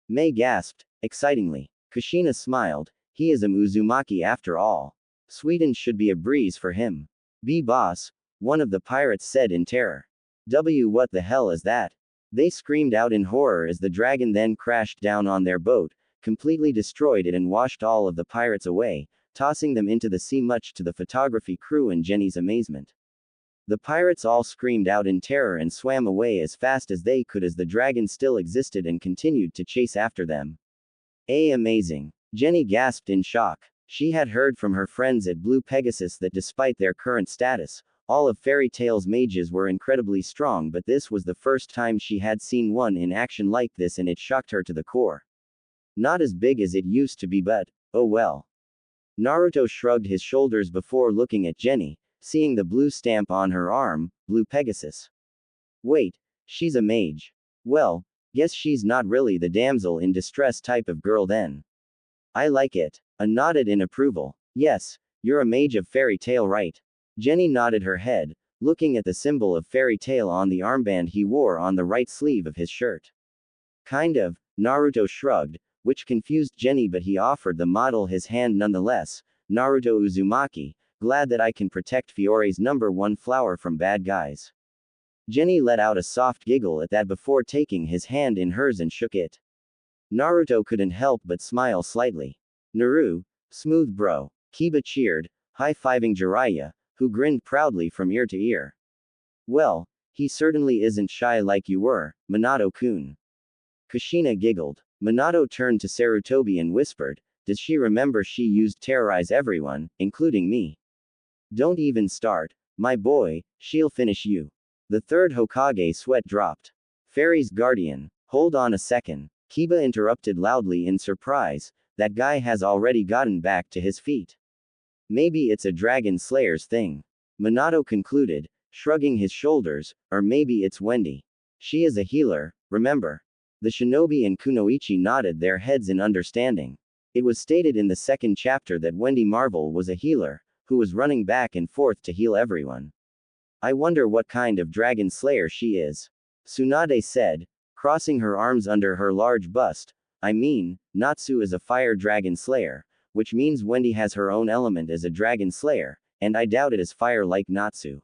Mei gasped, excitingly. Kushina smiled, he is a Uzumaki after all. Sweden should be a breeze for him. Boss, one of the pirates said in terror. What the hell is that? They screamed out in horror as the dragon then crashed down on their boat, completely destroyed it and washed all of the pirates away, tossing them into the sea much to the photography crew and Jenny's amazement. The pirates all screamed out in terror and swam away as fast as they could as the dragon still existed and continued to chase after them. Amazing. Jenny gasped in shock. She had heard from her friends at Blue Pegasus that despite their current status, all of Fairy Tail's mages were incredibly strong, but this was the first time she had seen one in action like this and it shocked her to the core. Not as big as it used to be, but, oh well. Naruto shrugged his shoulders before looking at Jenny, seeing the blue stamp on her arm, Blue Pegasus. Wait, she's a mage. Well, guess she's not really the damsel in distress type of girl then. I like it. A nodded in approval. Yes, you're a mage of Fairy Tail, right? Jenny nodded her head, looking at the symbol of Fairy Tail on the armband he wore on the right sleeve of his shirt. Kind of, Naruto shrugged, which confused Jenny, but he offered the model his hand nonetheless. Naruto Uzumaki, glad that I can protect Fiore's #1 flower from bad guys. Jenny let out a soft giggle at that before taking his hand in hers and shook it. Naruto couldn't help but smile slightly. Naru, smooth bro. Kiba cheered, high-fiving Jiraiya, who grinned proudly from ear to ear. Well, he certainly isn't shy like you were, Minato-kun. Kushina giggled. Minato turned to Sarutobi and whispered, does she remember she used terrorize everyone, including me? Don't even start, my boy, she'll finish you. The third Hokage sweat dropped. Fairy's guardian, hold on a second. Kiba interrupted loudly in surprise, that guy has already gotten back to his feet. Maybe it's a dragon slayer's thing. Minato concluded, shrugging his shoulders, or maybe it's Wendy. She is a healer, remember? The shinobi and kunoichi nodded their heads in understanding. It was stated in the second chapter that Wendy Marvel was a healer, who was running back and forth to heal everyone. I wonder what kind of dragon slayer she is. Tsunade said, crossing her arms under her large bust. I mean, Natsu is a fire dragon slayer, which means Wendy has her own element as a dragon slayer, and I doubt it is fire like Natsu.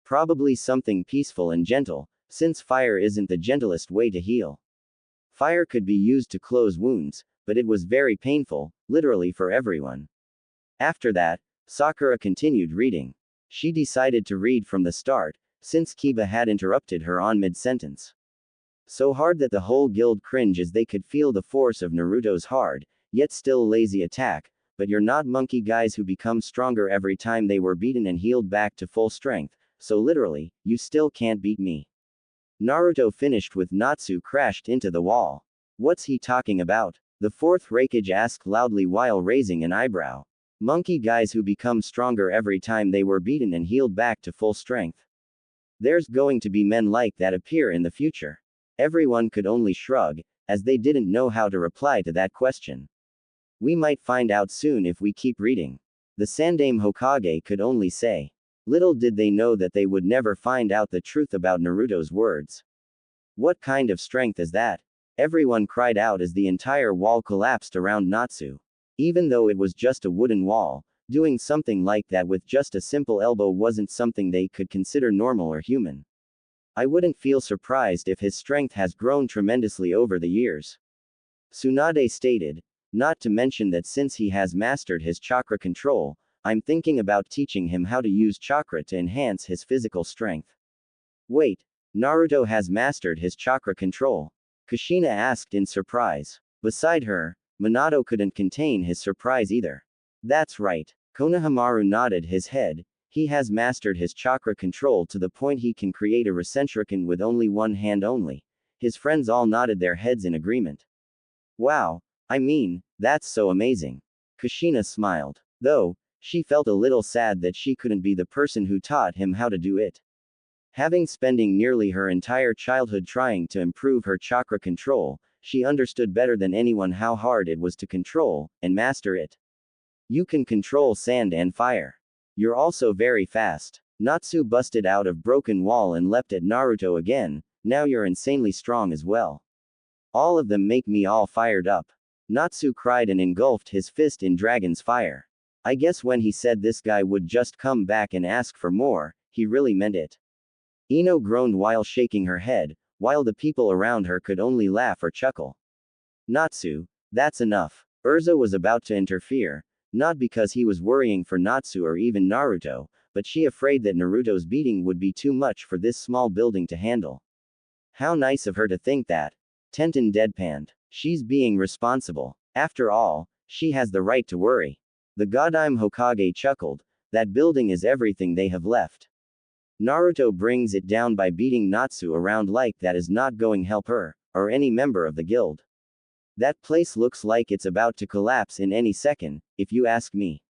Probably something peaceful and gentle, since fire isn't the gentlest way to heal. Fire could be used to close wounds, but it was very painful, literally for everyone. After that, Sakura continued reading. She decided to read from the start, since Kiba had interrupted her on mid-sentence. So hard that the whole guild cringed as they could feel the force of Naruto's hard, yet still lazy attack, but you're not monkey guys who become stronger every time they were beaten and healed back to full strength, so literally, you still can't beat me. Naruto finished with Natsu crashed into the wall. What's he talking about? The fourth Raikage asked loudly while raising an eyebrow. Monkey guys who become stronger every time they were beaten and healed back to full strength. There's going to be men like that appear in the future. Everyone could only shrug, as they didn't know how to reply to that question. We might find out soon if we keep reading. The Sandaime Hokage could only say. Little did they know that they would never find out the truth about Naruto's words. What kind of strength is that? Everyone cried out as the entire wall collapsed around Natsu. Even though it was just a wooden wall, doing something like that with just a simple elbow wasn't something they could consider normal or human. I wouldn't feel surprised if his strength has grown tremendously over the years. Tsunade stated, not to mention that since he has mastered his chakra control, I'm thinking about teaching him how to use chakra to enhance his physical strength. Wait, Naruto has mastered his chakra control? Kushina asked in surprise. Beside her, Minato couldn't contain his surprise either. That's right. Konohamaru nodded his head. He has mastered his chakra control to the point he can create a Rasenshuriken with only one hand only. His friends all nodded their heads in agreement. Wow, I mean, that's so amazing. Kushina smiled. Though, she felt a little sad that she couldn't be the person who taught him how to do it. Having spending nearly her entire childhood trying to improve her chakra control, she understood better than anyone how hard it was to control and master it. You can control sand and fire. You're also very fast. Natsu busted out of broken wall and leapt at Naruto again. Now you're insanely strong as well. All of them make me all fired up. Natsu cried and engulfed his fist in dragon's fire. I guess when he said this guy would just come back and ask for more, he really meant it. Ino groaned while shaking her head, while the people around her could only laugh or chuckle. Natsu, that's enough. Urza was about to interfere, not because he was worrying for Natsu or even Naruto, but she afraid that Naruto's beating would be too much for this small building to handle. How nice of her to think that. Tenten deadpanned. She's being responsible. After all, she has the right to worry. The Godime Hokage chuckled. That building is everything they have left. Naruto brings it down by beating Natsu around like that is not going to help her, or any member of the guild. That place looks like it's about to collapse in any second, if you ask me.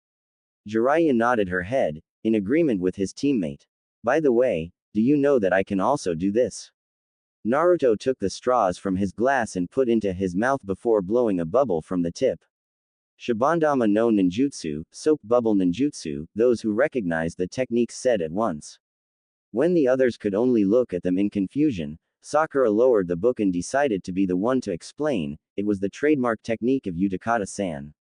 Jiraiya nodded her head, in agreement with his teammate. By the way, do you know that I can also do this? Naruto took the straws from his glass and put into his mouth before blowing a bubble from the tip. Shibandama no ninjutsu, soap bubble ninjutsu, those who recognized the technique said at once. When the others could only look at them in confusion, Sakura lowered the book and decided to be the one to explain. It was the trademark technique of Utakata-san.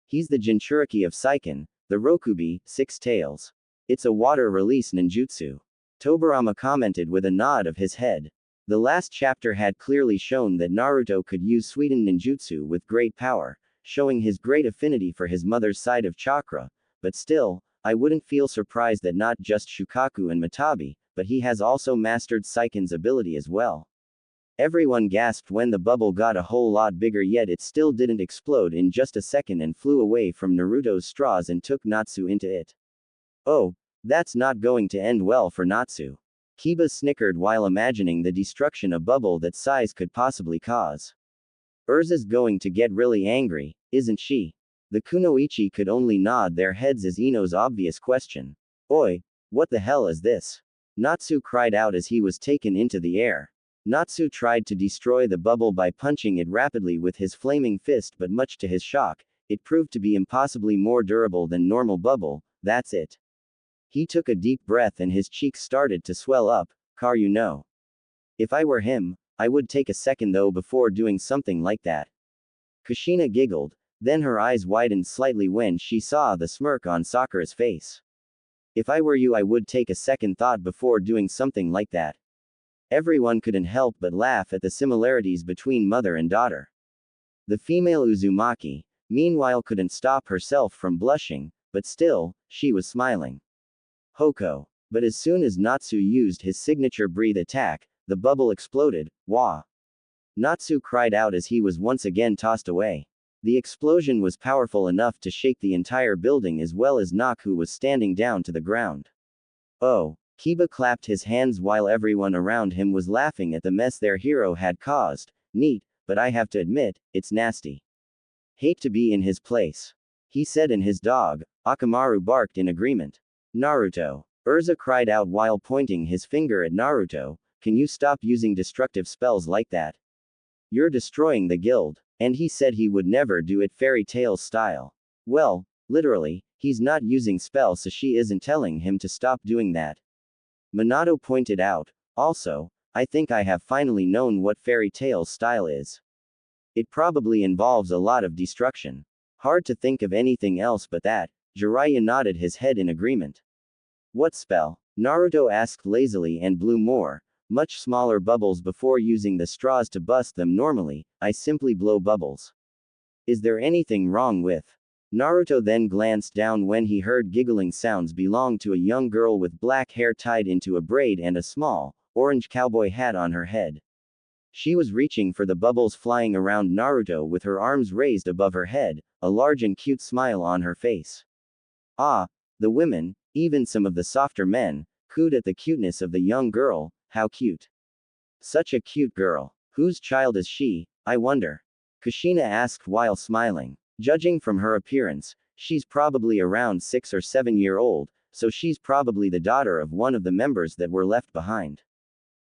He's the Jinchuriki of Seiken, the Rokubi, 6 tails. It's a water release ninjutsu. Tobirama commented with a nod of his head. The last chapter had clearly shown that Naruto could use Suiten ninjutsu with great power, showing his great affinity for his mother's side of chakra, but still, I wouldn't feel surprised that not just Shukaku and Matabi, but he has also mastered Saiken's ability as well. Everyone gasped when the bubble got a whole lot bigger, yet it still didn't explode in just a second and flew away from Naruto's straws and took Natsu into it. Oh, that's not going to end well for Natsu. Kiba snickered while imagining the destruction a bubble that size could possibly cause. Urza's going to get really angry, isn't she? The Kunoichi could only nod their heads as Ino's obvious question. Oi, what the hell is this? Natsu cried out as he was taken into the air. Natsu tried to destroy the bubble by punching it rapidly with his flaming fist, but much to his shock, it proved to be impossibly more durable than normal bubble. That's it. He took a deep breath and his cheeks started to swell up. You know. If I were him, I would take a second though before doing something like that. Kushina giggled, then her eyes widened slightly when she saw the smirk on Sakura's face. If I were you, I would take a second thought before doing something like that. Everyone couldn't help but laugh at the similarities between mother and daughter. The female Uzumaki, meanwhile, couldn't stop herself from blushing, but still, she was smiling. Hoko. But as soon as Natsu used his signature breathe attack, the bubble exploded. Wah! Natsu cried out as he was once again tossed away. The explosion was powerful enough to shake the entire building as well as knock who was standing down to the ground. Oh! Kiba clapped his hands while everyone around him was laughing at the mess their hero had caused. Neat, but I have to admit, it's nasty. Hate to be in his place. He said, and his dog, Akamaru, barked in agreement. Naruto. Urza cried out while pointing his finger at Naruto, can you stop using destructive spells like that? You're destroying the guild. And he said he would never do it fairy tales style. Well, literally, he's not using spells, so she isn't telling him to stop doing that. Minato pointed out, also, I think I have finally known what fairy tales style is. It probably involves a lot of destruction. Hard to think of anything else but that. Jiraiya nodded his head in agreement. What spell? Naruto asked lazily and blew more, much smaller bubbles before using the straws to bust them. Normally, I simply blow bubbles. Is there anything wrong with? Naruto then glanced down when he heard giggling sounds belong to a young girl with black hair tied into a braid and a small, orange cowboy hat on her head. She was reaching for the bubbles flying around Naruto with her arms raised above her head, a large and cute smile on her face. Ah, the women, even some of the softer men, cooed at the cuteness of the young girl. How cute. Such a cute girl. Whose child is she, I wonder? Kushina asked while smiling. Judging from her appearance, she's probably around 6 or 7 years old, so she's probably the daughter of one of the members that were left behind.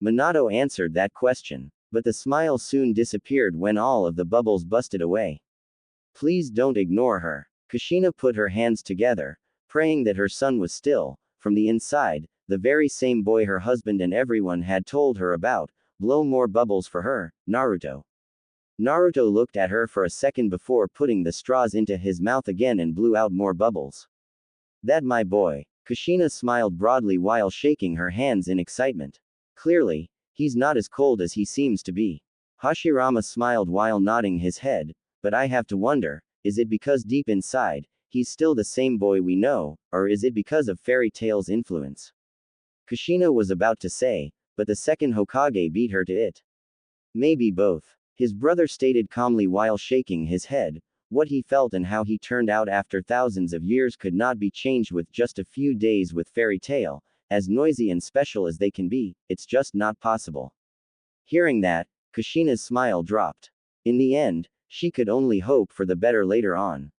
Minato answered that question, but the smile soon disappeared when all of the bubbles busted away. Please don't ignore her. Kushina put her hands together, praying that her son was still, from the inside, the very same boy her husband and everyone had told her about. Blow more bubbles for her, Naruto. Naruto looked at her for a second before putting the straws into his mouth again and blew out more bubbles. That my boy. Kushina smiled broadly while shaking her hands in excitement. Clearly, he's not as cold as he seems to be. Hashirama smiled while nodding his head, but I have to wonder, is it because deep inside, he's still the same boy we know, or is it because of fairy tales influence? Kushina was about to say, but the second Hokage beat her to it. Maybe both. His brother stated calmly while shaking his head. What he felt and how he turned out after thousands of years could not be changed with just a few days with fairy tale. As noisy and special as they can be, it's just not possible. Hearing that, Kushina's smile dropped. In the end, she could only hope for the better later on.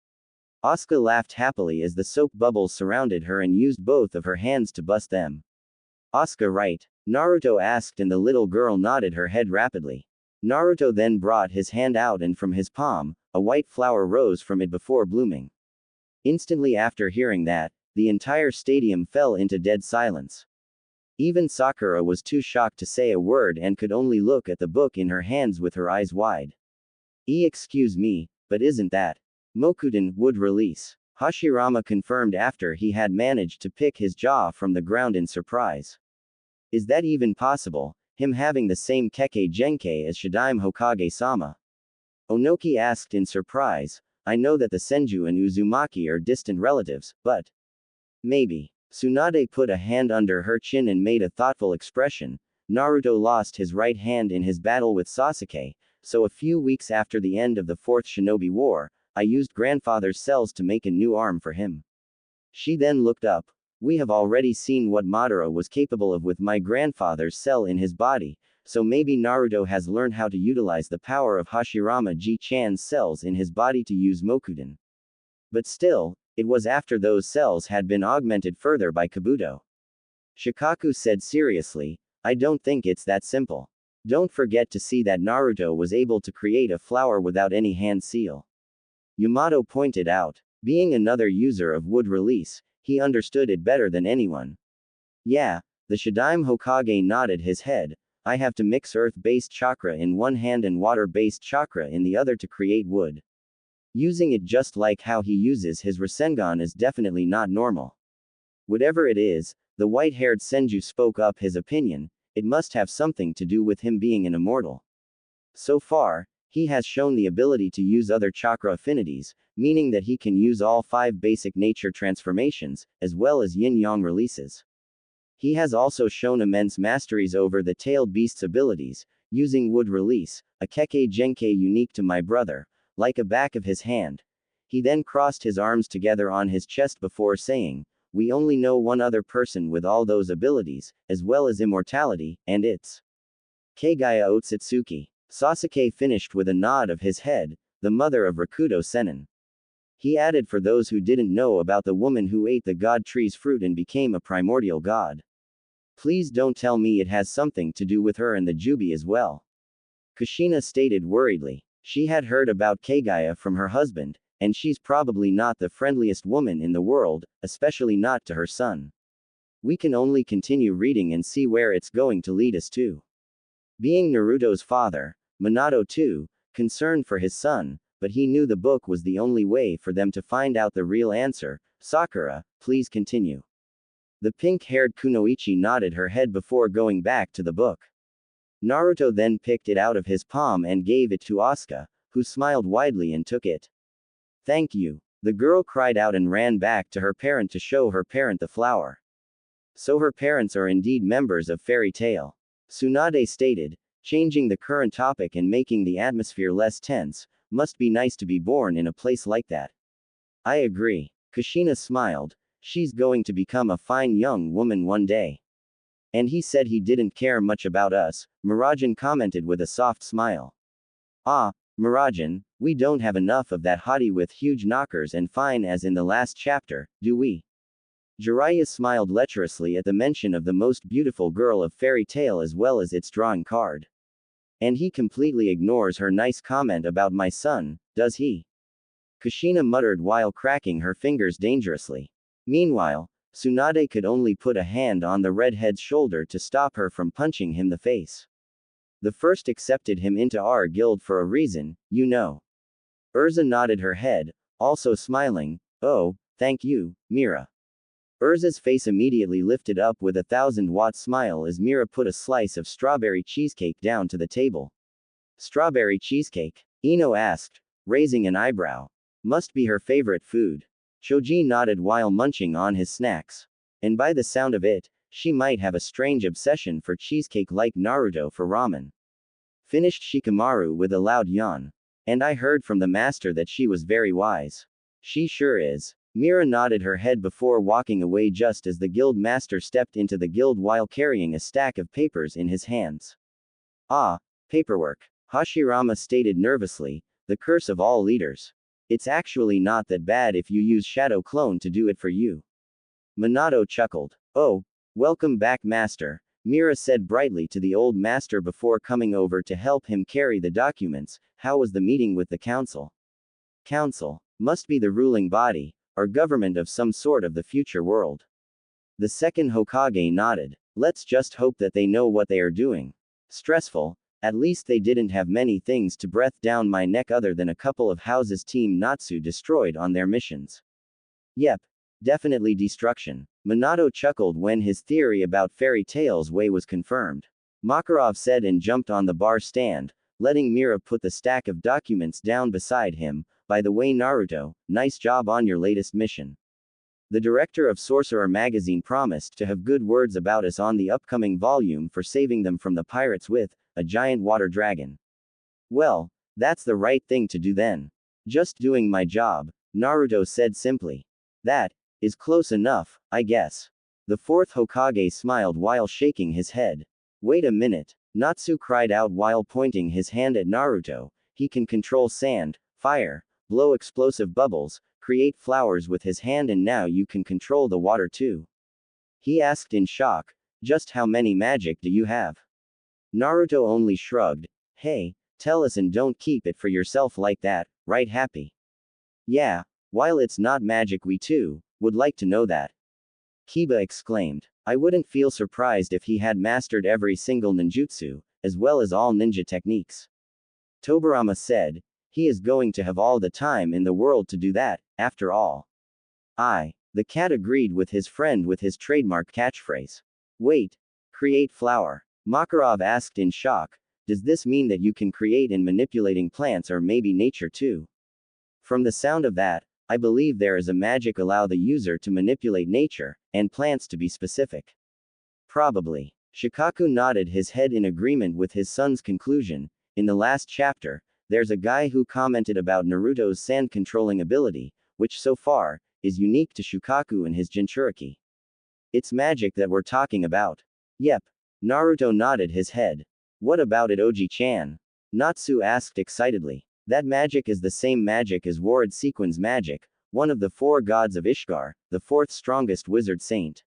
Asuka laughed happily as the soap bubbles surrounded her and used both of her hands to bust them. Asuka, right? Naruto asked, and the little girl nodded her head rapidly. Naruto then brought his hand out, and from his palm, a white flower rose from it before blooming. Instantly after hearing that, the entire stadium fell into dead silence. Even Sakura was too shocked to say a word and could only look at the book in her hands with her eyes wide. Excuse me, but isn't that Mokuten would release? Hashirama confirmed after he had managed to pick his jaw from the ground in surprise. Is that even possible, him having the same Kekkei Genkai as Shadaime Hokage-sama? Onoki asked in surprise. I know that the Senju and Uzumaki are distant relatives, but maybe. Tsunade put a hand under her chin and made a thoughtful expression. Naruto lost his right hand in his battle with Sasuke, so a few weeks after the end of the Fourth Shinobi War, I used grandfather's cells to make a new arm for him. She then looked up. We have already seen what Madara was capable of with my grandfather's cell in his body, so maybe Naruto has learned how to utilize the power of Hashirama Ji-chan's cells in his body to use Mokuden. But still, it was after those cells had been augmented further by Kabuto. Shikaku said seriously, I don't think it's that simple. Don't forget to see that Naruto was able to create a flower without any hand seal. Yamato pointed out, being another user of wood release, he understood it better than anyone. Yeah, the Shadaime Hokage nodded his head. I have to mix earth-based chakra in one hand and water-based chakra in the other to create wood. Using it just like how he uses his Rasengan is definitely not normal. Whatever it is, the white-haired Senju spoke up his opinion, it must have something to do with him being an immortal. So far, he has shown the ability to use other chakra affinities, meaning that he can use all 5 basic nature transformations, as well as yin-yang releases. He has also shown immense masteries over the tailed beast's abilities, using wood release, a Kekkei Genkei unique to my brother, like a back of his hand. He then crossed his arms together on his chest before saying, we only know one other person with all those abilities, as well as immortality, and it's Kagaya Otsutsuki. Sasuke finished with a nod of his head, the mother of Rakuto Sennin. He added for those who didn't know about the woman who ate the god tree's fruit and became a primordial god. Please don't tell me it has something to do with her and the Jubi as well. Kushina stated worriedly. She had heard about Kagaya from her husband, and she's probably not the friendliest woman in the world, especially not to her son. We can only continue reading and see where it's going to lead us to. Being Naruto's father, Minato too, concerned for his son, but he knew the book was the only way for them to find out the real answer. Sakura, please continue. The pink-haired Kunoichi nodded her head before going back to the book. Naruto then picked it out of his palm and gave it to Asuka, who smiled widely and took it. Thank you. The girl cried out and ran back to her parent to show her parent the flower. So her parents are indeed members of Fairy Tail. Tsunade stated, changing the current topic and making the atmosphere less tense, must be nice to be born in a place like that. I agree. Kushina smiled, she's going to become a fine young woman one day. And he said he didn't care much about us, Murajan commented with a soft smile. Ah, Murajan, we don't have enough of that hottie with huge knockers and fine as in the last chapter, do we? Jiraiya smiled lecherously at the mention of the most beautiful girl of Fairy Tail as well as its drawing card. And he completely ignores her nice comment about my son, does he? Kushina muttered while cracking her fingers dangerously. Meanwhile, Tsunade could only put a hand on the redhead's shoulder to stop her from punching him the face. The first accepted him into our guild for a reason, you know. Urza nodded her head, also smiling, oh, thank you, Mira. Urza's face immediately lifted up with a 1000-watt smile as Mira put a slice of strawberry cheesecake down to the table. Strawberry cheesecake? Ino asked, raising an eyebrow. Must be her favorite food. Choji nodded while munching on his snacks. And by the sound of it, she might have a strange obsession for cheesecake like Naruto for ramen. Finished Shikamaru with a loud yawn. And I heard from the master that she was very wise. She sure is. Mira nodded her head before walking away just as the guild master stepped into the guild while carrying a stack of papers in his hands. Ah, paperwork. Hashirama stated nervously, the curse of all leaders. It's actually not that bad if you use Shadow Clone to do it for you. Minato chuckled. Oh, welcome back master, Mira said brightly to the old master before coming over to help him carry the documents. How was the meeting with the council? Council must be the ruling body, or government of some sort of the future world. The second Hokage nodded. Let's just hope that they know what they are doing. Stressful, at least they didn't have many things to breath down my neck other than a couple of houses Team Natsu destroyed on their missions. Yep. Definitely destruction. Minato chuckled when his theory about Fairy Tail's way was confirmed. Makarov said and jumped on the bar stand, letting Mira put the stack of documents down beside him, by the way Naruto, nice job on your latest mission. The director of Sorcerer magazine promised to have good words about us on the upcoming volume for saving them from the pirates with a giant water dragon. Well, that's the right thing to do then. Just doing my job, Naruto said simply. That is close enough, I guess. The fourth Hokage smiled while shaking his head. Wait a minute, Natsu cried out while pointing his hand at Naruto. He can control sand, fire, blow explosive bubbles, create flowers with his hand, and now you can control the water too. He asked in shock, just how many magic do you have? Naruto only shrugged. Hey, tell us and don't keep it for yourself like that, right Happy? Yeah, while it's not magic we too would like to know that. Kiba exclaimed. I wouldn't feel surprised if he had mastered every single ninjutsu, as well as all ninja techniques. Tobirama said, he is going to have all the time in the world to do that, after all. The cat agreed with his friend with his trademark catchphrase. Wait, create flower? Makarov asked in shock, does this mean that you can create in manipulating plants or maybe nature too? From the sound of that, I believe there is a magic allow the user to manipulate nature, and plants to be specific. Probably. Shikaku nodded his head in agreement with his son's conclusion. In the last chapter, there's a guy who commented about Naruto's sand controlling ability, which so far, is unique to Shukaku and his Jinchuriki. It's magic that we're talking about. Yep. Naruto nodded his head. What about it, Oji-chan? Natsu asked excitedly. That magic is the same magic as Warad Sequin's magic, one of the four gods of Ishgar, the fourth strongest wizard saint.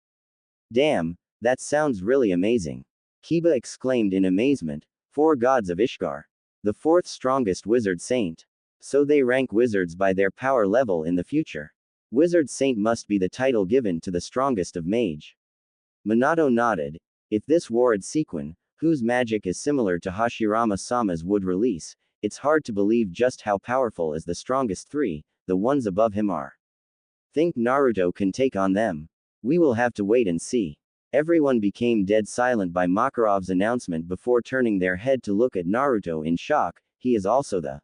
Damn, that sounds really amazing. Kiba exclaimed in amazement. Four gods of Ishgar. The fourth strongest wizard saint. So they rank wizards by their power level in the future. Wizard saint must be the title given to the strongest of mage. Minato nodded. If this Warad Sequin, whose magic is similar to Hashirama-sama's, would release, it's hard to believe just how powerful as the strongest three, the ones above him are. Think Naruto can take on them? We will have to wait and see. Everyone became dead silent by Makarov's announcement before turning their head to look at Naruto in shock. He is also the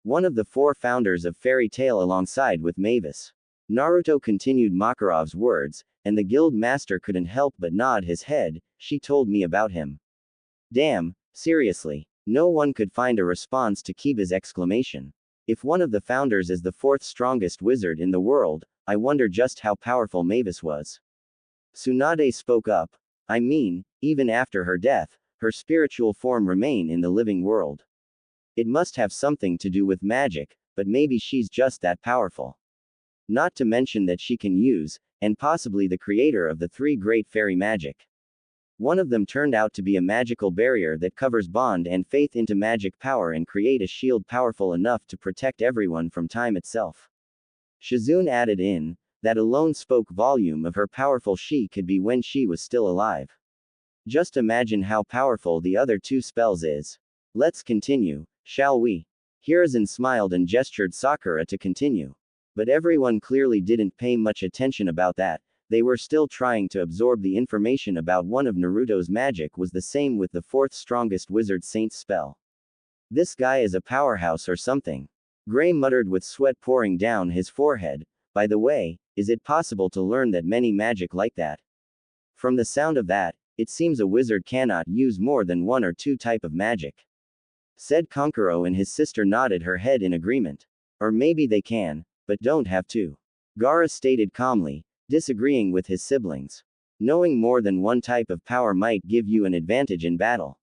one of the four founders of Fairy Tail alongside with Mavis. Naruto continued Makarov's words, and the guild master couldn't help but nod his head. She told me about him. Damn, seriously. No one could find a response to Kiba's exclamation. If one of the founders is the fourth strongest wizard in the world, I wonder just how powerful Mavis was. Tsunade spoke up. I mean, even after her death, her spiritual form remain in the living world. It must have something to do with magic, but maybe she's just that powerful. Not to mention that she can use, and possibly the creator of the three great fairy magic. One of them turned out to be a magical barrier that covers bond and faith into magic power and create a shield powerful enough to protect everyone from time itself. Shizune added in, that alone spoke volume of her powerful she could be when she was still alive. Just imagine how powerful the other two spells is. Let's continue, shall we? Hiruzen smiled and gestured Sakura to continue. But everyone clearly didn't pay much attention about that. They were still trying to absorb the information about one of Naruto's magic was the same with the fourth strongest wizard saint's spell. This guy is a powerhouse or something. Gray muttered with sweat pouring down his forehead. By the way, is it possible to learn that many magic like that? From the sound of that, it seems a wizard cannot use more than one or two type of magic. Said Kankuro, and his sister nodded her head in agreement. Or maybe they can, but don't have to. Gaara stated calmly, disagreeing with his siblings. Knowing more than one type of power might give you an advantage in battle.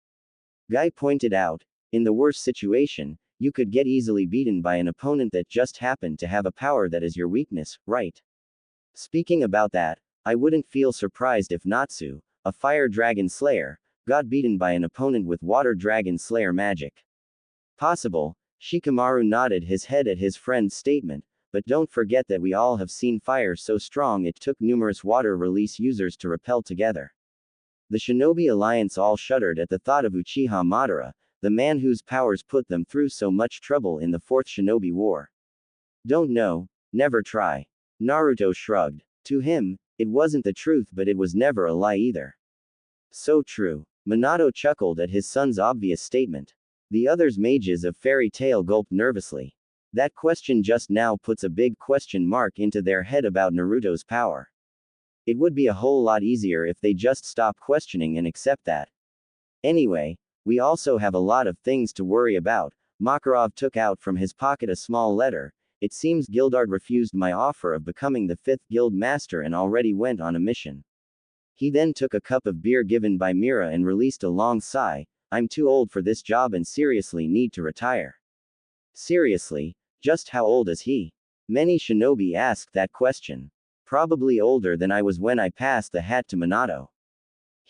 Guy pointed out, in the worst situation, you could get easily beaten by an opponent that just happened to have a power that is your weakness, right? Speaking about that, I wouldn't feel surprised if Natsu, a fire dragon slayer, got beaten by an opponent with water dragon slayer magic. Possible. Shikamaru nodded his head at his friend's statement. But don't forget that we all have seen fire so strong it took numerous water release users to repel together. The Shinobi Alliance all shuddered at the thought of Uchiha Madara, the man whose powers put them through so much trouble in the Fourth Shinobi War. Don't know, never try. Naruto shrugged. To him, it wasn't the truth, but it was never a lie either. So true. Minato chuckled at his son's obvious statement. The others mages of Fairy Tail gulped nervously. That question just now puts a big question mark into their head about Naruto's power. It would be a whole lot easier if they just stop questioning and accept that. Anyway, we also have a lot of things to worry about. Makarov took out from his pocket a small letter. It seems Gildard refused my offer of becoming the 5th guild master and already went on a mission. He then took a cup of beer given by Mira and released a long sigh. I'm too old for this job and seriously need to retire. Seriously, just how old is he? Many shinobi asked that question. Probably older than I was when I passed the hat to Minato.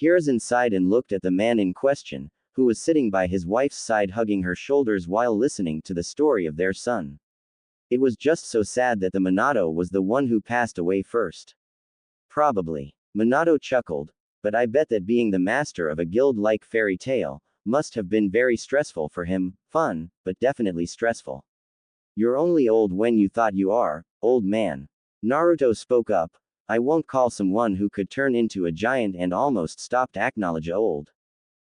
Hiruzen sighed and looked at the man in question, who was sitting by his wife's side hugging her shoulders while listening to the story of their son. It was just so sad that the Minato was the one who passed away first. Probably. Minato chuckled, but I bet that being the master of a guild like Fairy Tail must have been very stressful for him, fun, but definitely stressful. You're only old when you thought you are, old man. Naruto spoke up, I won't call someone who could turn into a giant and almost stop to acknowledge old.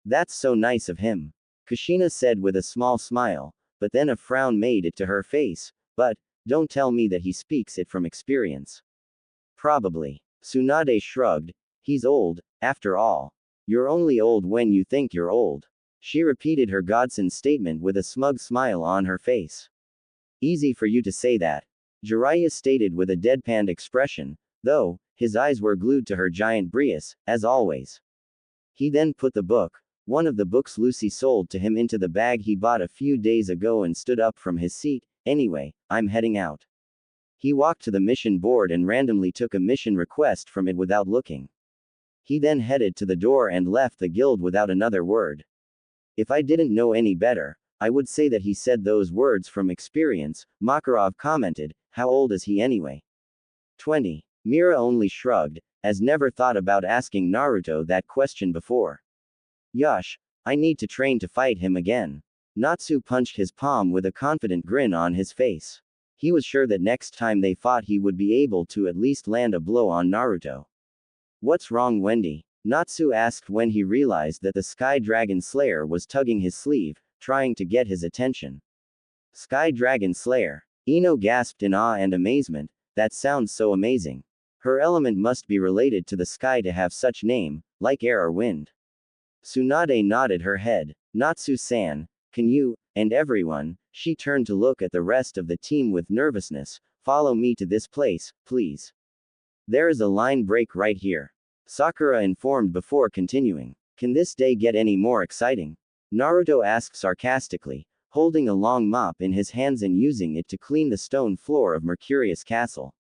That's so nice of him. Kushina said with a small smile, but then a frown made it to her face, but, don't tell me that he speaks it from experience. Probably. Tsunade shrugged, he's old, after all. You're only old when you think you're old. She repeated her godson's statement with a smug smile on her face. Easy for you to say that. Jiraiya stated with a deadpanned expression, though, his eyes were glued to her giant Brius, as always. He then put the book, one of the books Lucy sold to him, into the bag he bought a few days ago and stood up from his seat. Anyway, I'm heading out. He walked to the mission board and randomly took a mission request from it without looking. He then headed to the door and left the guild without another word. If I didn't know any better, I would say that he said those words from experience, Makarov commented. How old is he anyway? 20. Mira only shrugged, as never thought about asking Naruto that question before. Yosh, I need to train to fight him again. Natsu punched his palm with a confident grin on his face. He was sure that next time they fought he would be able to at least land a blow on Naruto. What's wrong, Wendy? Natsu asked when he realized that the Sky Dragon Slayer was tugging his sleeve, trying to get his attention. Sky Dragon Slayer. Ino gasped in awe and amazement. That sounds so amazing. Her element must be related to the sky to have such name, like air or wind. Tsunade nodded her head. Natsu-san, can you, and everyone, she turned to look at the rest of the team with nervousness, follow me to this place, please. There is a line break right here. Sakura informed before continuing. Can this day get any more exciting? Naruto asked sarcastically, holding a long mop in his hands and using it to clean the stone floor of Mercurius Castle.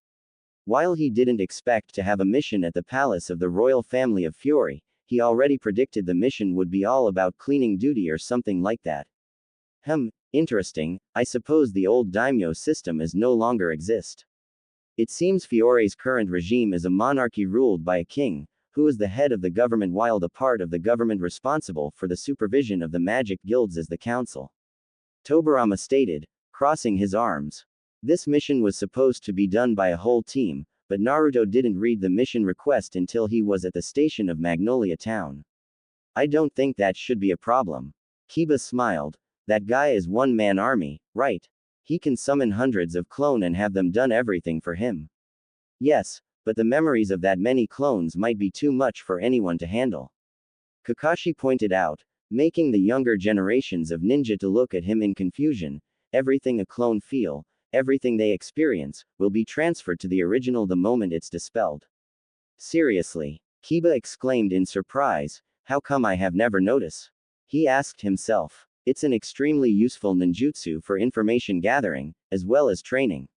While he didn't expect to have a mission at the palace of the royal family of Fiori, he already predicted the mission would be all about cleaning duty or something like that. Interesting, I suppose the old daimyo system is no longer exist. It seems Fiore's current regime is a monarchy ruled by a king, who is the head of the government while the part of the government responsible for the supervision of the magic guilds is the council. Tobarama stated, crossing his arms. This mission was supposed to be done by a whole team, but Naruto didn't read the mission request until he was at the station of Magnolia Town. I don't think that should be a problem. Kiba smiled. That guy is one-man army, right? He can summon hundreds of clone and have them done everything for him. Yes, but the memories of that many clones might be too much for anyone to handle. Kakashi pointed out, making the younger generations of ninja to look at him in confusion. Everything a clone feel, everything they experience, will be transferred to the original the moment it's dispelled. Seriously? Kiba exclaimed in surprise, how come I have never noticed? He asked himself. It's an extremely useful ninjutsu for information gathering, as well as training.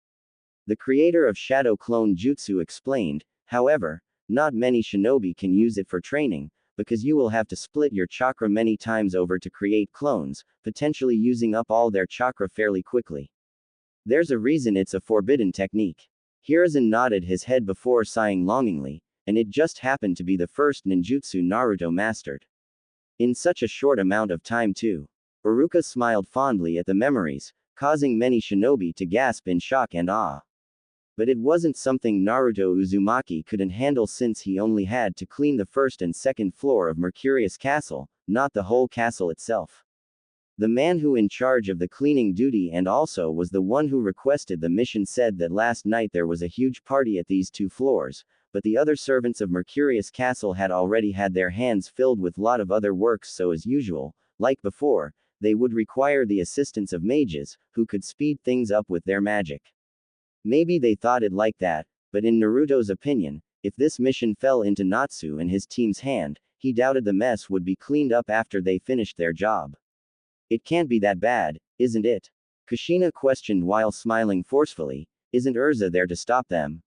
The creator of Shadow Clone Jutsu explained, however, not many shinobi can use it for training, because you will have to split your chakra many times over to create clones, potentially using up all their chakra fairly quickly. There's a reason it's a forbidden technique. Hiruzen nodded his head before sighing longingly, and it just happened to be the first ninjutsu Naruto mastered. In such a short amount of time too. Iruka smiled fondly at the memories, causing many shinobi to gasp in shock and awe. But it wasn't something Naruto Uzumaki couldn't handle since he only had to clean the first and second floor of Mercurius Castle, not the whole castle itself. The man who in charge of the cleaning duty and also was the one who requested the mission said that last night there was a huge party at these 2 floors, but the other servants of Mercurius Castle had already had their hands filled with lot of other works, so as usual, like before, they would require the assistance of mages, who could speed things up with their magic. Maybe they thought it like that, but in Naruto's opinion, if this mission fell into Natsu and his team's hand, he doubted the mess would be cleaned up after they finished their job. It can't be that bad, isn't it? Kushina questioned while smiling forcefully. Isn't Urza there to stop them?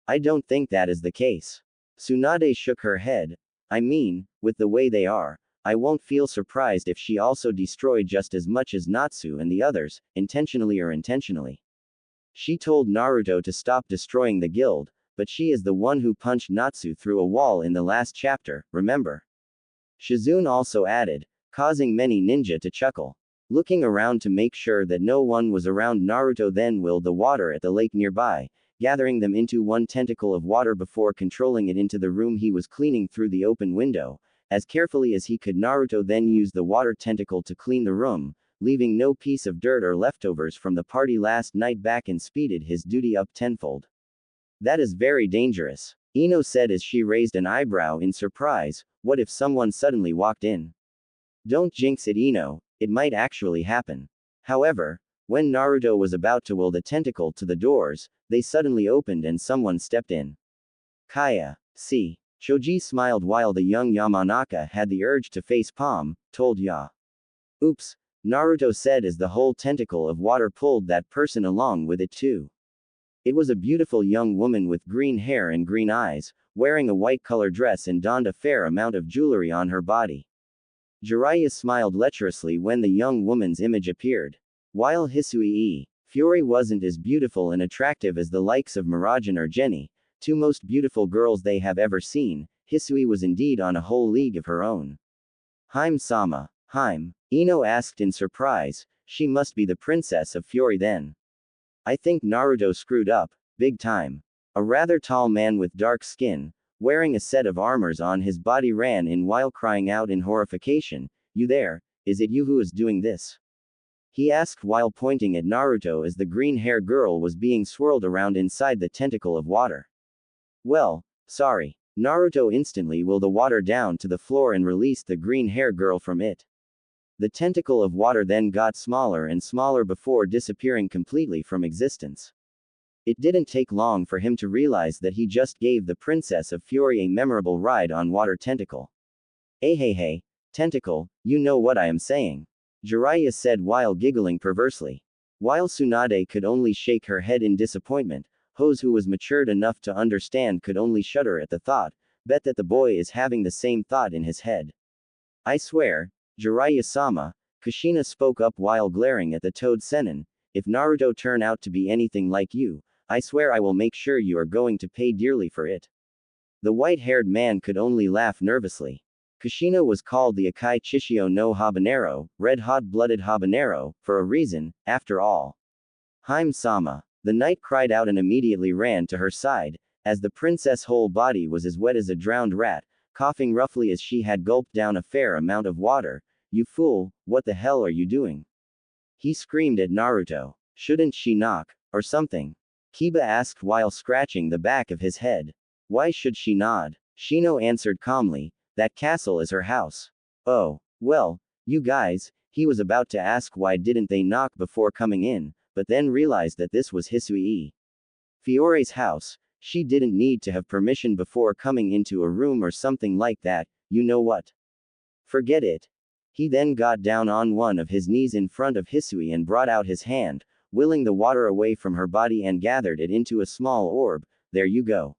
I don't think that is the case. Tsunade shook her head. I mean, with the way they are, I won't feel surprised if she also destroyed just as much as Natsu and the others, intentionally or intentionally. She told Naruto to stop destroying the guild, but she is the one who punched Natsu through a wall in the last chapter, remember? Shizune also added, causing many ninja to chuckle. Looking around to make sure that no one was around, Naruto then willed the water at the lake nearby, gathering them into one tentacle of water before controlling it into the room he was cleaning through the open window. As carefully as he could, Naruto then used the water tentacle to clean the room, leaving no piece of dirt or leftovers from the party last night back, and speeded his duty up tenfold. That is very dangerous, Ino said as she raised an eyebrow in surprise. What if someone suddenly walked in? Don't jinx it, Ino, it might actually happen. However, when Naruto was about to will the tentacle to the doors, they suddenly opened and someone stepped in. Kaya, see. Choji smiled while the young Yamanaka had the urge to face palm, told Ya. Oops, Naruto said as the whole tentacle of water pulled that person along with it too. It was a beautiful young woman with green hair and green eyes, wearing a white color dress and donned a fair amount of jewelry on her body. Jiraiya smiled lecherously when the young woman's image appeared. While Hisui Fiore wasn't as beautiful and attractive as the likes of Miragen or Jenny, 2 most beautiful girls they have ever seen, Hisui was indeed on a whole league of her own. Hime-sama, Hime, Ino asked in surprise, she must be the princess of Fiore then. I think Naruto screwed up, big time. A rather tall man with dark skin, wearing a set of armors on his body, ran in while crying out in horrification, You there, is it you who is doing this? He asked while pointing at Naruto as the green-haired girl was being swirled around inside the tentacle of water. Well, sorry. Naruto instantly willed the water down to the floor and released the green-haired girl from it. The tentacle of water then got smaller and smaller before disappearing completely from existence. It didn't take long for him to realize that he just gave the Princess of Fury a memorable ride on water tentacle. Hey, tentacle, you know what I am saying. Jiraiya said while giggling perversely. While Tsunade could only shake her head in disappointment, Hose, who was matured enough to understand, could only shudder at the thought. Bet that the boy is having the same thought in his head. I swear, Jiraiya-sama, Kushina spoke up while glaring at the Toad Sennin, if Naruto turn out to be anything like you, I swear I will make sure you are going to pay dearly for it. The white-haired man could only laugh nervously. Kushina was called the Akai Chishio no Habanero, red-hot-blooded habanero, for a reason, after all. Hime-sama. The knight cried out and immediately ran to her side, as the princess' whole body was as wet as a drowned rat, coughing roughly as she had gulped down a fair amount of water. You fool, what the hell are you doing? He screamed at Naruto. Shouldn't she knock, or something? Kiba asked while scratching the back of his head. Why should she nod? Shino answered calmly, that castle is her house. Oh, well, you guys, he was about to ask why didn't they knock before coming in, but then realized that this was Hisui Fiore's house. She didn't need to have permission before coming into a room or something like that, you know what? Forget it. He then got down on one of his knees in front of Hisui and brought out his hand, willing the water away from her body and gathered it into a small orb. There you go.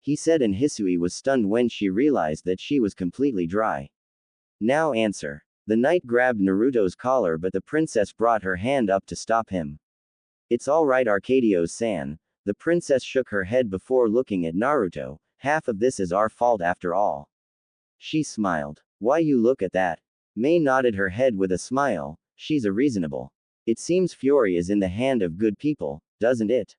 He said, and Hisui was stunned when she realized that she was completely dry. Now answer. The knight grabbed Naruto's collar, but the princess brought her hand up to stop him. It's alright, Arcadio-san. The princess shook her head before looking at Naruto. Half of this is our fault after all. She smiled. Why you look at that? Mei nodded her head with a smile. She's a reasonable. It seems Fury is in the hand of good people, doesn't it?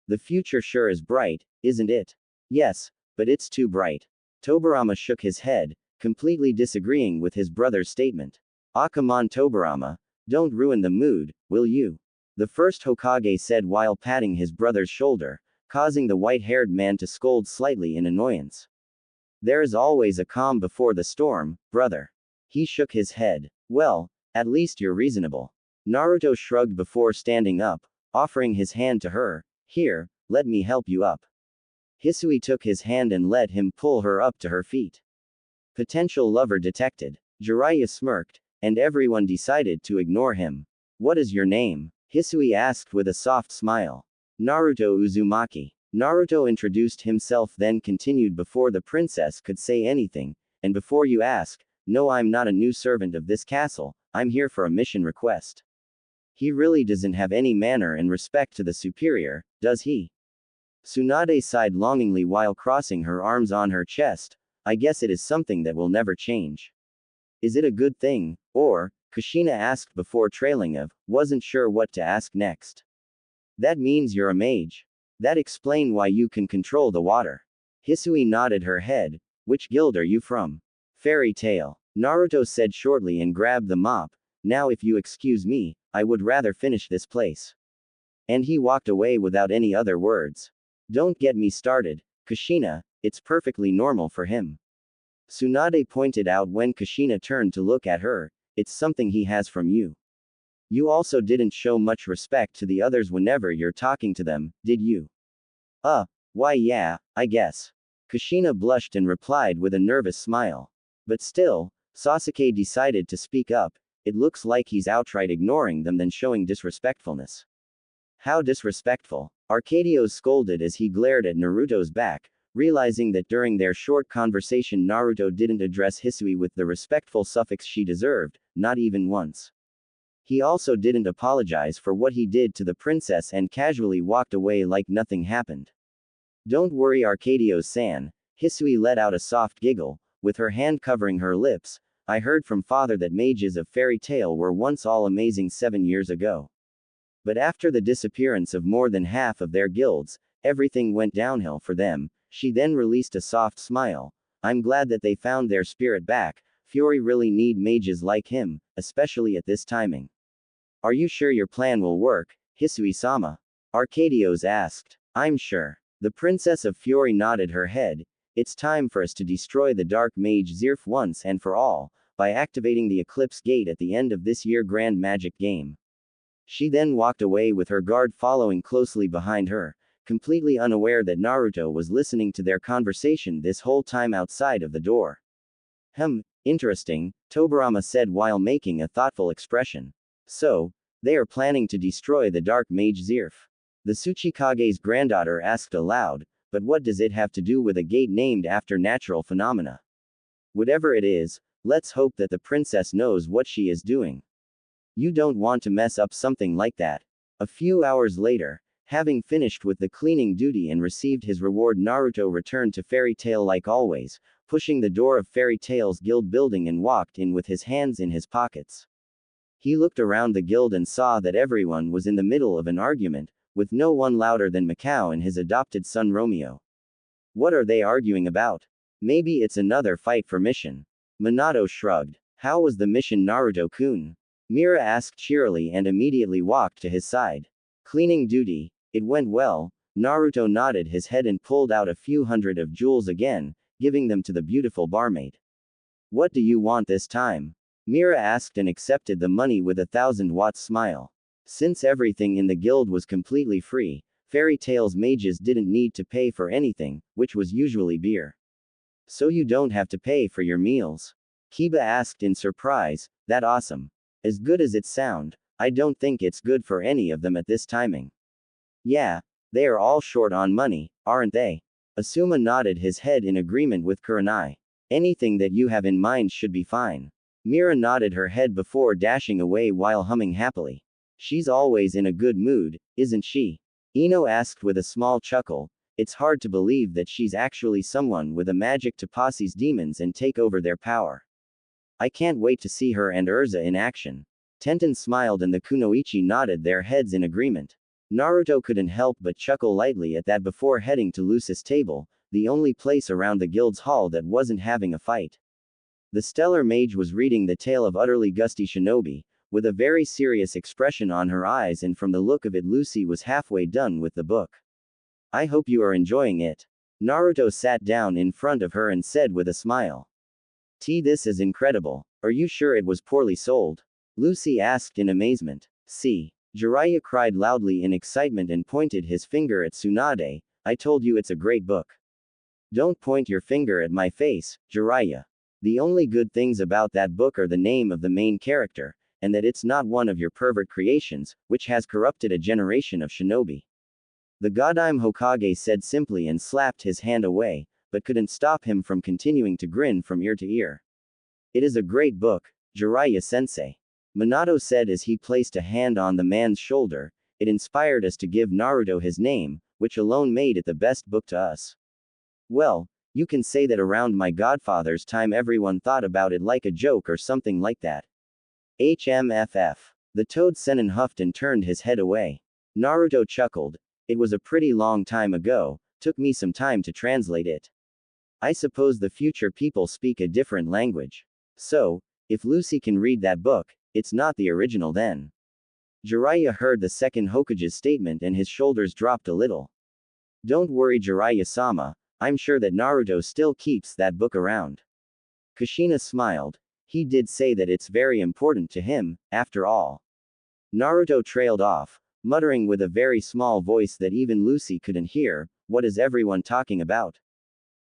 The future sure is bright, isn't it? Yes, but it's too bright. Tobirama shook his head, completely disagreeing with his brother's statement. Ah, come on Tobarama, don't ruin the mood, will you? The first Hokage said while patting his brother's shoulder, causing the white-haired man to scold slightly in annoyance. There is always a calm before the storm, brother. He shook his head. Well, at least you're reasonable. Naruto shrugged before standing up, offering his hand to her. Here, let me help you up. Hisui took his hand and let him pull her up to her feet. Potential lover detected. Jiraiya smirked, and everyone decided to ignore him. What is your name? Hisui asked with a soft smile. Naruto Uzumaki. Naruto introduced himself then continued before the princess could say anything, and before you ask, no, I'm not a new servant of this castle, I'm here for a mission request. He really doesn't have any manner and respect to the superior, does he? Tsunade sighed longingly while crossing her arms on her chest. I guess it is something that will never change. Is it a good thing, or? Kushina asked before trailing off, wasn't sure what to ask next. That means you're a mage. That explain why you can control the water. Hisui nodded her head. Which guild are you from? Fairy Tail. Naruto said shortly and grabbed the mop. Now if you excuse me, I would rather finish this place. And he walked away without any other words. Don't get me started, Kushina, it's perfectly normal for him. Tsunade pointed out when Kushina turned to look at her, it's something he has from you. You also didn't show much respect to the others whenever you're talking to them, did you? Why yeah, I guess. Kushina blushed and replied with a nervous smile. But still, Sasuke decided to speak up, it looks like he's outright ignoring them than showing disrespectfulness. How disrespectful. Arcadios scolded as he glared at Naruto's back, realizing that during their short conversation Naruto didn't address Hisui with the respectful suffix she deserved, not even once. He also didn't apologize for what he did to the princess and casually walked away like nothing happened. Don't worry Arcadios-san, Hisui let out a soft giggle, with her hand covering her lips. I heard from father that mages of Fairy Tail were once all amazing 7 years ago. But after the disappearance of more than half of their guilds, everything went downhill for them. She then released a soft smile. I'm glad that they found their spirit back. Fury really need mages like him, especially at this timing. Are you sure your plan will work, Hisui-sama? Arcadios asked. I'm sure. The Princess of Fury nodded her head. It's time for us to destroy the Dark Mage Zirf once and for all, by activating the Eclipse Gate at the end of this year's Grand Magic Game. She then walked away with her guard following closely behind her, completely unaware that Naruto was listening to their conversation this whole time outside of the door. Interesting, Tobarama said while making a thoughtful expression. So, they are planning to destroy the Dark Mage Zirf. The Tsuchikage's granddaughter asked aloud, but what does it have to do with a gate named after natural phenomena? Whatever it is, let's hope that the princess knows what she is doing. You don't want to mess up something like that. A few hours later, having finished with the cleaning duty and received his reward, Naruto returned to Fairy Tail like always, pushing the door of Fairy Tail's guild building and walked in with his hands in his pockets. He looked around the guild and saw that everyone was in the middle of an argument, with no one louder than Mikao and his adopted son Romeo. What are they arguing about? Maybe it's another fight for mission. Minato shrugged. How was the mission, Naruto-kun? Mira asked cheerily and immediately walked to his side. Cleaning duty. It went well. Naruto nodded his head and pulled out a few hundred of jewels again, giving them to the beautiful barmaid. What do you want this time? Mira asked and accepted the money with a 1,000-watt smile. Since everything in the guild was completely free, Fairy Tail's mages didn't need to pay for anything, which was usually beer. So you don't have to pay for your meals? Kiba asked in surprise. That awesome. As good as it sound, I don't think it's good for any of them at this timing. Yeah, they are all short on money, aren't they? Asuma nodded his head in agreement with Kurenai. Anything that you have in mind should be fine. Mira nodded her head before dashing away while humming happily. She's always in a good mood, isn't she? Ino asked with a small chuckle. It's hard to believe that she's actually someone with a magic to possess demons and take over their power. I can't wait to see her and Urza in action. Tenten smiled and the Kunoichi nodded their heads in agreement. Naruto couldn't help but chuckle lightly at that before heading to Lucis' table, the only place around the guild's hall that wasn't having a fight. The stellar mage was reading the tale of utterly gusty Shinobi, with a very serious expression on her eyes, and from the look of it Lucy was halfway done with the book. I hope you are enjoying it. Naruto sat down in front of her and said with a smile. This is incredible. Are you sure it was poorly sold? Lucy asked in amazement. See. Jiraiya cried loudly in excitement and pointed his finger at Tsunade. I told you it's a great book. Don't point your finger at my face, Jiraiya. The only good things about that book are the name of the main character, and that it's not one of your pervert creations, which has corrupted a generation of shinobi. The Godime Hokage said simply and slapped his hand away, but couldn't stop him from continuing to grin from ear to ear. It is a great book, Jiraiya-sensei. Minato said as he placed a hand on the man's shoulder. It inspired us to give Naruto his name, which alone made it the best book to us. Well, you can say that around my godfather's time everyone thought about it like a joke or something like that. HMFF. The Toad Sennin huffed and turned his head away. Naruto chuckled. It was a pretty long time ago, took me some time to translate it. I suppose the future people speak a different language. So, if Lucy can read that book, it's not the original then. Jiraiya heard the second Hokage's statement and his shoulders dropped a little. Don't worry Jiraiya-sama, I'm sure that Naruto still keeps that book around. Kushina smiled. He did say that it's very important to him, after all. Naruto trailed off, muttering with a very small voice that even Lucy couldn't hear, what is everyone talking about?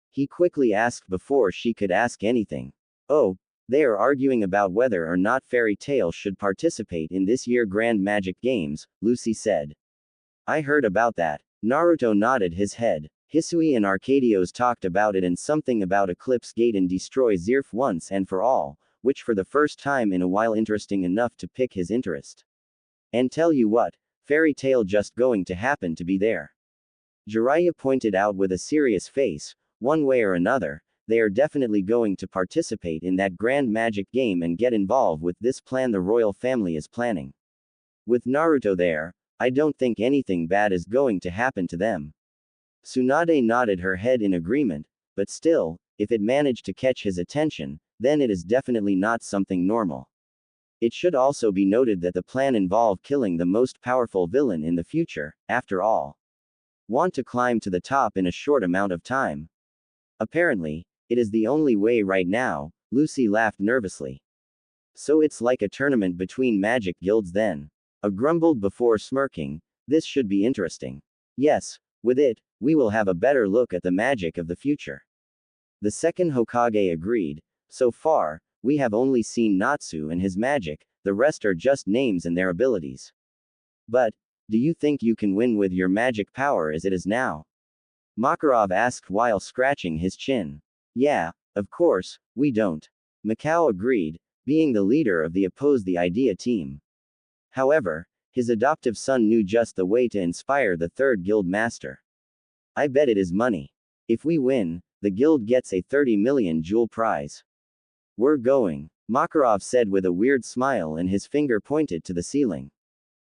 He quickly asked before she could ask anything. Oh, they are arguing about whether or not Fairy Tail should participate in this year's Grand Magic Games, Lucy said. I heard about that. Naruto nodded his head. Hisui and Arcadios talked about it and something about Eclipse Gate and Destroy Zerf once and for all, which for the first time in a while interesting enough to pick his interest. And tell you what, Fairy Tail just going to happen to be there. Jiraiya pointed out with a serious face, one way or another, they are definitely going to participate in that grand magic game and get involved with this plan the royal family is planning. With Naruto there, I don't think anything bad is going to happen to them. Tsunade nodded her head in agreement, but still, if it managed to catch his attention, then it is definitely not something normal. It should also be noted that the plan involved killing the most powerful villain in the future, after all. Want to climb to the top in a short amount of time. Apparently, it is the only way right now, Lucy laughed nervously. So it's like a tournament between magic guilds then. A grumbled before smirking, this should be interesting. Yes, with it, we will have a better look at the magic of the future. The second Hokage agreed. So far, we have only seen Natsu and his magic, the rest are just names and their abilities. But, do you think you can win with your magic power as it is now? Makarov asked while scratching his chin. Yeah, of course, we don't. Mikao agreed, being the leader of the oppose the idea team. However, his adoptive son knew just the way to inspire the third guild master. I bet it is money. If we win, the guild gets a 30 million jewel prize. We're going, Makarov said with a weird smile and his finger pointed to the ceiling.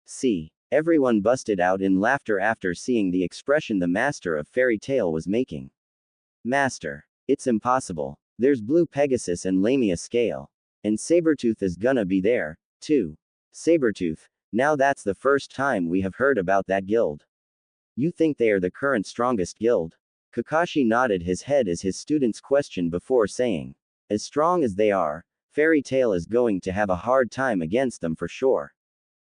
See, everyone busted out in laughter after seeing the expression the master of Fairy Tail was making. Master, it's impossible. There's Blue Pegasus and Lamia Scale. And Sabretooth is gonna be there, too. Sabretooth, now that's the first time we have heard about that guild. You think they are the current strongest guild? Kakashi nodded his head as his students questioned before saying. As strong as they are, Fairy Tail is going to have a hard time against them for sure.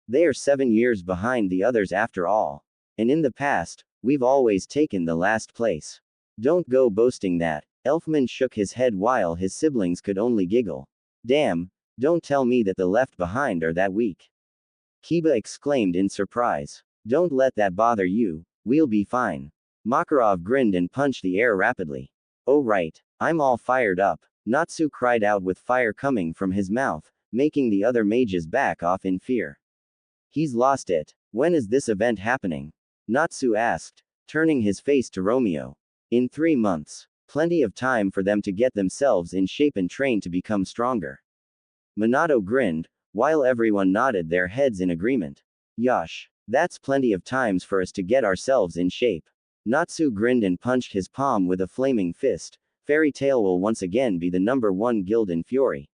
They are 7 years behind the others after all. And in the past, we've always taken the last place. Don't go boasting that. Elfman shook his head while his siblings could only giggle. Damn, don't tell me that the left behind are that weak. Kiba exclaimed in surprise. Don't let that bother you, we'll be fine. Makarov grinned and punched the air rapidly. Oh right, I'm all fired up. Natsu cried out with fire coming from his mouth, making the other mages back off in fear. He's lost it. When is this event happening? Natsu asked, turning his face to Romeo. In 3 months. Plenty of time for them to get themselves in shape and train to become stronger. Minato grinned, while everyone nodded their heads in agreement. Yosh, that's plenty of times for us to get ourselves in shape. Natsu grinned and punched his palm with a flaming fist, Fairy Tail will once again be the #1 guild in Fury.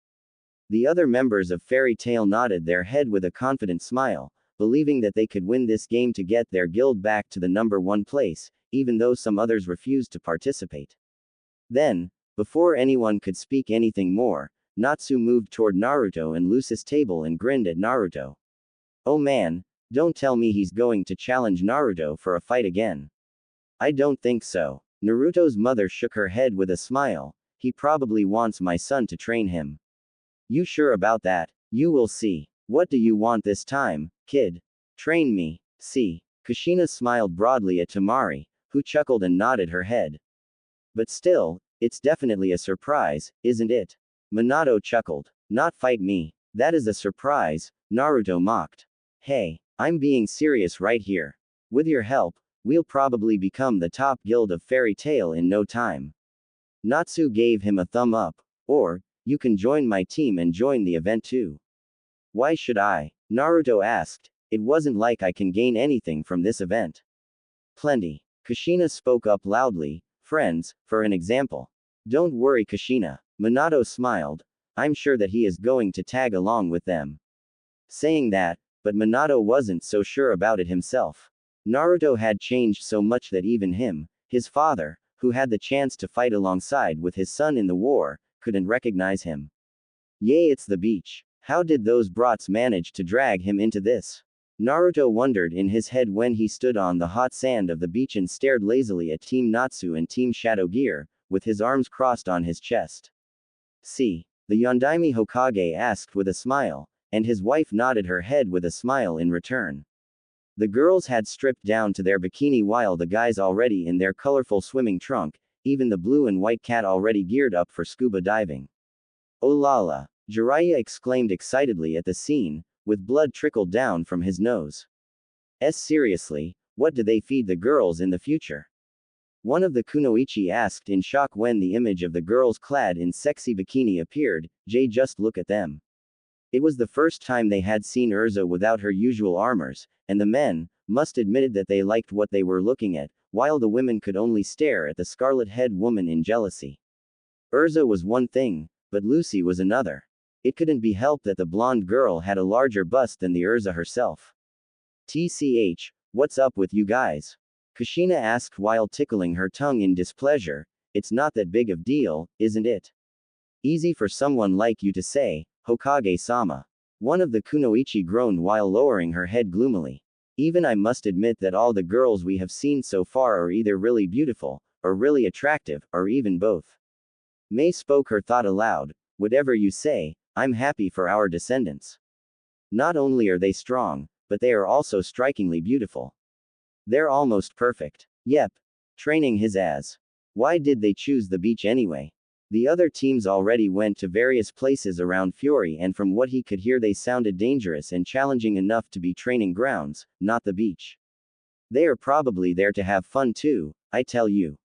The other members of Fairy Tail nodded their head with a confident smile, believing that they could win this game to get their guild back to the #1 place, even though some others refused to participate. Then, before anyone could speak anything more, Natsu moved toward Naruto and Lucis' table and grinned at Naruto. Oh man, don't tell me he's going to challenge Naruto for a fight again. I don't think so. Naruto's mother shook her head with a smile. He probably wants my son to train him. You sure about that? You will see. What do you want this time, kid? Train me. See. Kushina smiled broadly at Tamari, who chuckled and nodded her head. But still, it's definitely a surprise, isn't it? Minato chuckled. Not fight me. That is a surprise, Naruto mocked. Hey, I'm being serious right here. With your help, we'll probably become the top guild of Fairy Tail in no time. Natsu gave him a thumb up. Or, you can join my team and join the event too. Why should I? Naruto asked. It wasn't like I can gain anything from this event. Plenty. Kushina spoke up loudly. Friends, for an example. Don't worry, Kushina. Minato smiled. I'm sure that he is going to tag along with them. Saying that, but Minato wasn't so sure about it himself. Naruto had changed so much that even him, his father, who had the chance to fight alongside with his son in the war, couldn't recognize him. Yay, it's the beach. How did those brats manage to drag him into this? Naruto wondered in his head when he stood on the hot sand of the beach and stared lazily at Team Natsu and Team Shadow Gear, with his arms crossed on his chest. See, the Yondaime Hokage asked with a smile, and his wife nodded her head with a smile in return. The girls had stripped down to their bikini while the guys already in their colorful swimming trunk, even the blue and white cat already geared up for scuba diving. Oh la la! Jiraiya exclaimed excitedly at the scene, with blood trickled down from his nose. Seriously, what do they feed the girls in the future? One of the kunoichi asked in shock when the image of the girls clad in sexy bikini appeared. Just look at them. It was the first time they had seen Urza without her usual armors, and the men must admit that they liked what they were looking at, while the women could only stare at the scarlet-haired woman in jealousy. Urza was one thing, but Lucy was another. It couldn't be helped that the blonde girl had a larger bust than the Urza herself. TCH, what's up with you guys? Kushina asked while tickling her tongue in displeasure. It's not that big of deal, isn't it? Easy for someone like you to say, Hokage-sama. One of the kunoichi groaned while lowering her head gloomily. Even I must admit that all the girls we have seen so far are either really beautiful, or really attractive, or even both. Mei spoke her thought aloud. Whatever you say, I'm happy for our descendants. Not only are they strong, but they are also strikingly beautiful. They're almost perfect. Yep. Training his ass. Why did they choose the beach anyway? The other teams already went to various places around Fury, and from what he could hear they sounded dangerous and challenging enough to be training grounds, not the beach. They are probably there to have fun too, I tell you.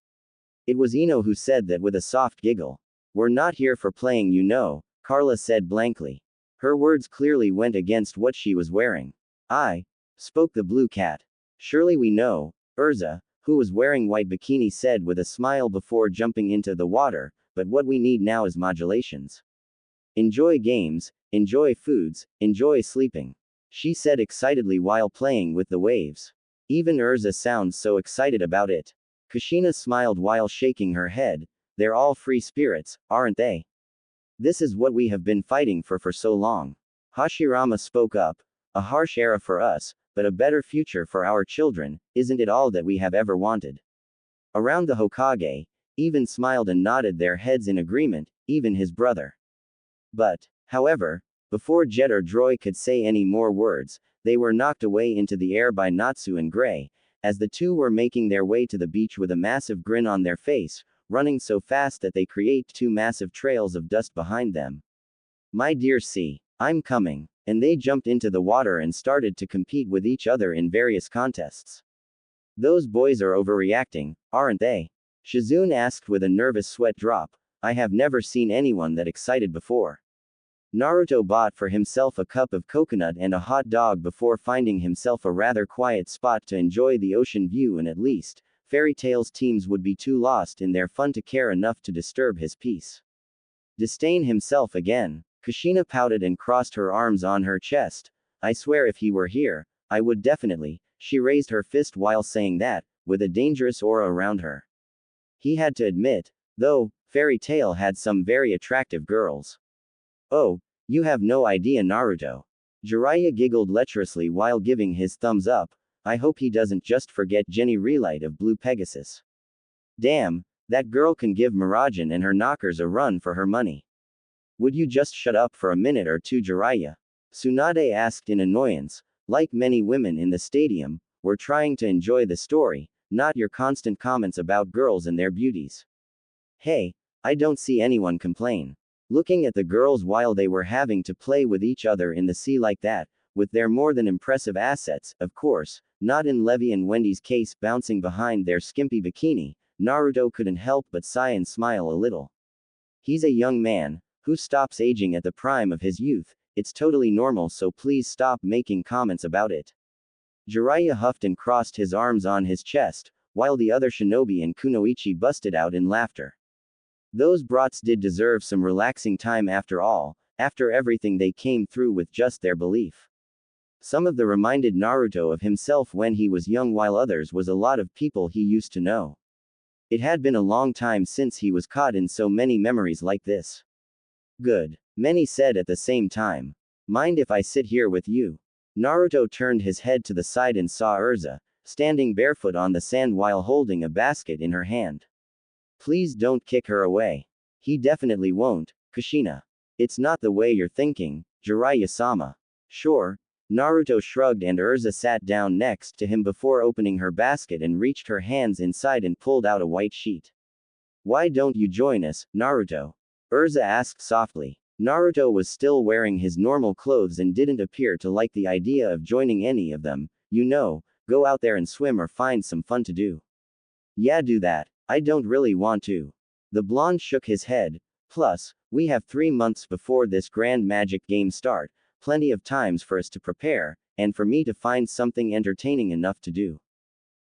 It was Ino who said that with a soft giggle. We're not here for playing, you know, Carla said blankly. Her words clearly went against what she was wearing. Spoke the blue cat. Surely we know, Urza, who was wearing white bikini said with a smile before jumping into the water, but what we need now is modulations. Enjoy games, enjoy foods, enjoy sleeping. She said excitedly while playing with the waves. Even Urza sounds so excited about it. Kushina smiled while shaking her head. They're all free spirits, aren't they? This is what we have been fighting for so long. Hashirama spoke up. A harsh era for us, but a better future for our children, isn't it all that we have ever wanted? Around the Hokage, even smiled and nodded their heads in agreement, even his brother. But, however, before Jet or Droy could say any more words, they were knocked away into the air by Natsu and Gray, as the two were making their way to the beach with a massive grin on their face, running so fast that they create two massive trails of dust behind them. My dear C, I'm coming. And they jumped into the water and started to compete with each other in various contests. Those boys are overreacting, aren't they? Shizune asked with a nervous sweat drop. I have never seen anyone that excited before. Naruto bought for himself a cup of coconut and a hot dog before finding himself a rather quiet spot to enjoy the ocean view and at least Fairy Tail's teams would be too lost in their fun to care enough to disturb his peace. Disdain himself again. Kushina pouted and crossed her arms on her chest. I swear if he were here, I would definitely. She raised her fist while saying that, with a dangerous aura around her. He had to admit, though, Fairy Tail had some very attractive girls. Oh, you have no idea, Naruto. Jiraiya giggled lecherously while giving his thumbs up. I hope he doesn't just forget Jenny Relight of Blue Pegasus. Damn, that girl can give Miragen and her knockers a run for her money. Would you just shut up for a minute or two, Jiraiya? Tsunade asked in annoyance. Like many women in the stadium, we're trying to enjoy the story, not your constant comments about girls and their beauties. Hey, I don't see anyone complain. Looking at the girls while they were having to play with each other in the sea like that, with their more than impressive assets, of course, not in Levi and Wendy's case bouncing behind their skimpy bikini, Naruto couldn't help but sigh and smile a little. He's a young man, who stops aging at the prime of his youth. It's totally normal, so please stop making comments about it. Jiraiya huffed and crossed his arms on his chest, while the other shinobi and kunoichi busted out in laughter. Those brats did deserve some relaxing time after all, after everything they came through with just their belief. Some of them reminded Naruto of himself when he was young, while others was a lot of people he used to know. It had been a long time since he was caught in so many memories like this. Good. Many said at the same time. Mind if I sit here with you? Naruto turned his head to the side and saw Urza, standing barefoot on the sand while holding a basket in her hand. Please don't kick her away. He definitely won't, Kushina. It's not the way you're thinking, Jiraiya-sama. Sure. Naruto shrugged and Urza sat down next to him before opening her basket and reached her hands inside and pulled out a white sheet. Why don't you join us, Naruto? Urza asked softly. Naruto was still wearing his normal clothes and didn't appear to like the idea of joining any of them. You know, go out there and swim or find some fun to do. Yeah, do that. I don't really want to. The blonde shook his head. Plus, we have 3 months before this grand magic game start, plenty of times for us to prepare, and for me to find something entertaining enough to do.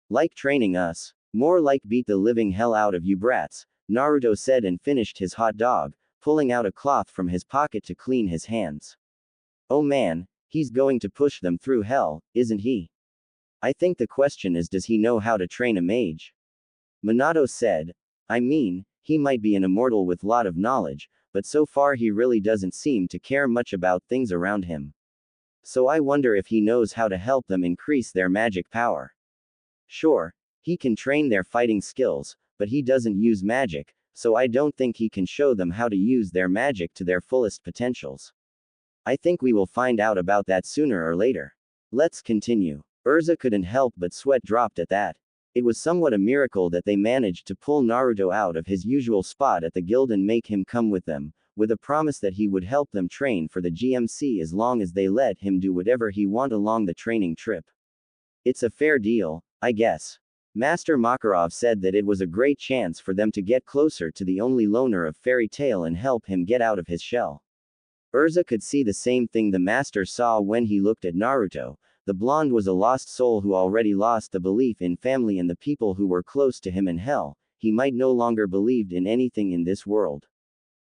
Like training us? More like beat the living hell out of you brats, Naruto said and finished his hot dog, pulling out a cloth from his pocket to clean his hands. Oh man, he's going to push them through hell, isn't he? I think the question is, does he know how to train a mage? Minato said. I mean, he might be an immortal with lot of knowledge, but so far he really doesn't seem to care much about things around him. So I wonder if he knows how to help them increase their magic power. Sure, he can train their fighting skills, but he doesn't use magic, so I don't think he can show them how to use their magic to their fullest potentials. I think we will find out about that sooner or later. Let's continue. Urza couldn't help but sweat dropped at that. It was somewhat a miracle that they managed to pull Naruto out of his usual spot at the guild and make him come with them, with a promise that he would help them train for the GMC as long as they let him do whatever he want along the training trip. It's a fair deal, I guess. Master Makarov said that it was a great chance for them to get closer to the only loner of Fairy Tail and help him get out of his shell. Urza could see the same thing the master saw when he looked at Naruto. The blonde was a lost soul who already lost the belief in family and the people who were close to him in hell. He might no longer believed in anything in this world.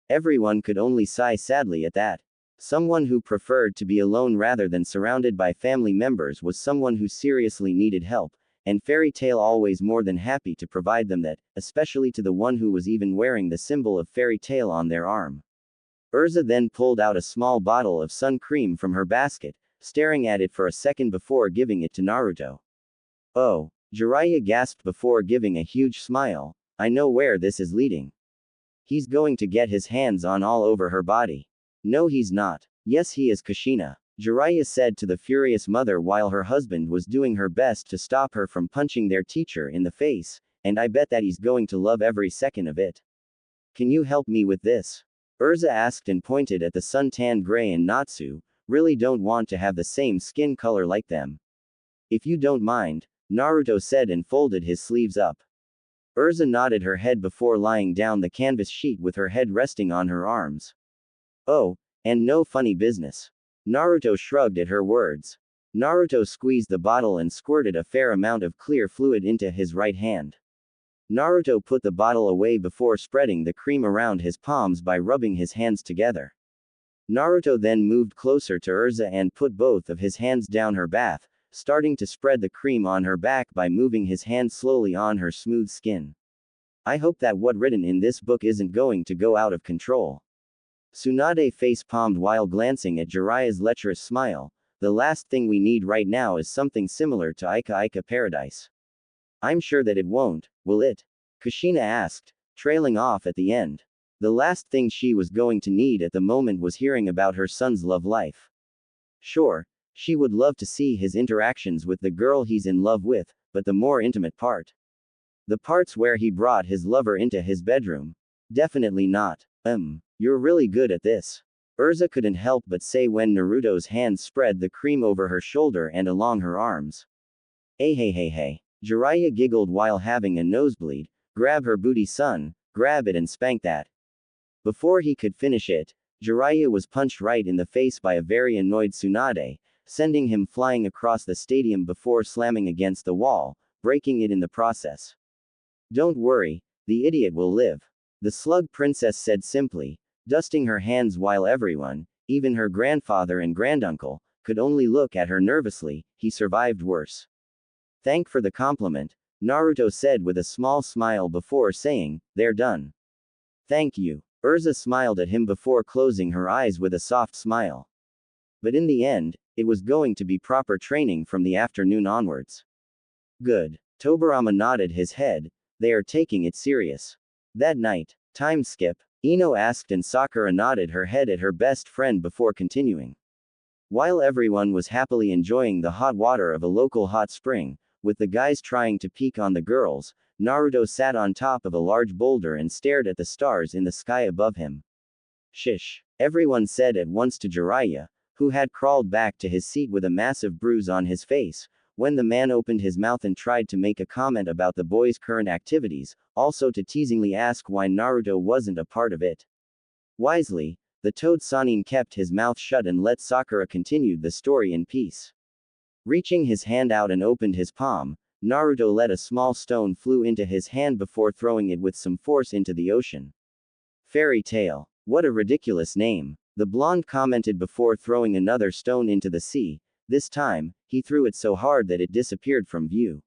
Everyone could only sigh sadly at that. Someone who preferred to be alone rather than surrounded by family members was someone who seriously needed help, and Fairy Tail always more than happy to provide them that, especially to the one who was even wearing the symbol of Fairy Tail on their arm. Urza then pulled out a small bottle of sun cream from her basket, staring at it for a second before giving it to Naruto. Oh, Jiraiya gasped before giving a huge smile. I know where this is leading. He's going to get his hands on all over her body. No, he's not. Yes, he is, Kushina, Jiraiya said to the furious mother while her husband was doing her best to stop her from punching their teacher in the face, and I bet that he's going to love every second of it. Can you help me with this? Urza asked and pointed at the suntanned gray and Natsu. Really don't want to have the same skin color like them. If you don't mind, Naruto said and folded his sleeves up. Urza nodded her head before lying down the canvas sheet with her head resting on her arms. Oh, and no funny business. Naruto shrugged at her words. Naruto squeezed the bottle and squirted a fair amount of clear fluid into his right hand. Naruto put the bottle away before spreading the cream around his palms by rubbing his hands together. Naruto then moved closer to Urza and put both of his hands down her bath, starting to spread the cream on her back by moving his hand slowly on her smooth skin. I hope that what written in this book isn't going to go out of control. Tsunade face-palmed while glancing at Jiraiya's lecherous smile. The last thing we need right now is something similar to Ika Ika Paradise. I'm sure that it won't, will it? Kushina asked, trailing off at the end. The last thing she was going to need at the moment was hearing about her son's love life. Sure, she would love to see his interactions with the girl he's in love with, but the more intimate part. The parts where he brought his lover into his bedroom. Definitely not. You're really good at this. Urza couldn't help but say when Naruto's hands spread the cream over her shoulder and along her arms. Hey. Jiraiya giggled while having a nosebleed. Grab her booty, son, grab it and spank that. Before he could finish it, Jiraiya was punched right in the face by a very annoyed Tsunade, sending him flying across the stadium before slamming against the wall, breaking it in the process. Don't worry, the idiot will live. The slug princess said simply, dusting her hands while everyone, even her grandfather and granduncle, could only look at her nervously. He survived worse. Thank for the compliment, Naruto said with a small smile before saying, they're done. Thank you. Urza smiled at him before closing her eyes with a soft smile. But in the end, it was going to be proper training from the afternoon onwards. Good. Tobirama nodded his head, they are taking it serious. That night, time skip, Ino asked and Sakura nodded her head at her best friend before continuing. While everyone was happily enjoying the hot water of a local hot spring, with the guys trying to peek on the girls, Naruto sat on top of a large boulder and stared at the stars in the sky above him. Shish, everyone said at once to Jiraiya, who had crawled back to his seat with a massive bruise on his face, when the man opened his mouth and tried to make a comment about the boys' current activities, also to teasingly ask why Naruto wasn't a part of it. Wisely, the toad Sanin kept his mouth shut and let Sakura continue the story in peace. Reaching his hand out and opened his palm, Naruto let a small stone flew into his hand before throwing it with some force into the ocean. Fairy Tale. What a ridiculous name, the blonde commented before throwing another stone into the sea. This time, he threw it so hard that it disappeared from view.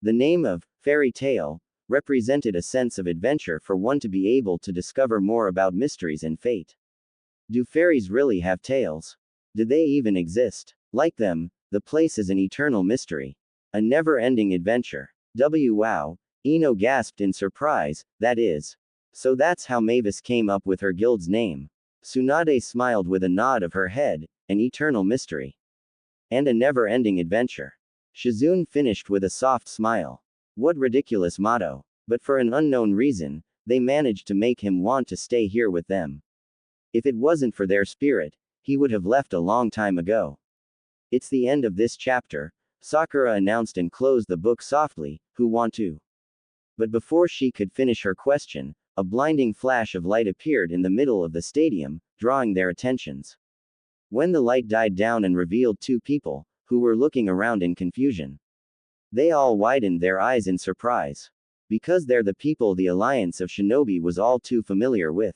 The name of Fairy Tale represented a sense of adventure for one to be able to discover more about mysteries and fate. Do fairies really have tails? Do they even exist? Like them, the place is an eternal mystery. A never-ending adventure. Wow, Ino gasped in surprise, that is. So that's how Mavis came up with her guild's name. Tsunade smiled with a nod of her head, an eternal mystery. And a never-ending adventure. Shizune finished with a soft smile. What ridiculous motto. But for an unknown reason, they managed to make him want to stay here with them. If it wasn't for their spirit, he would have left a long time ago. It's the end of this chapter, Sakura announced and closed the book softly, who want to? But before she could finish her question, a blinding flash of light appeared in the middle of the stadium, drawing their attentions. When the light died down and revealed two people, who were looking around in confusion. They all widened their eyes in surprise. Because they're the people the Alliance of Shinobi was all too familiar with.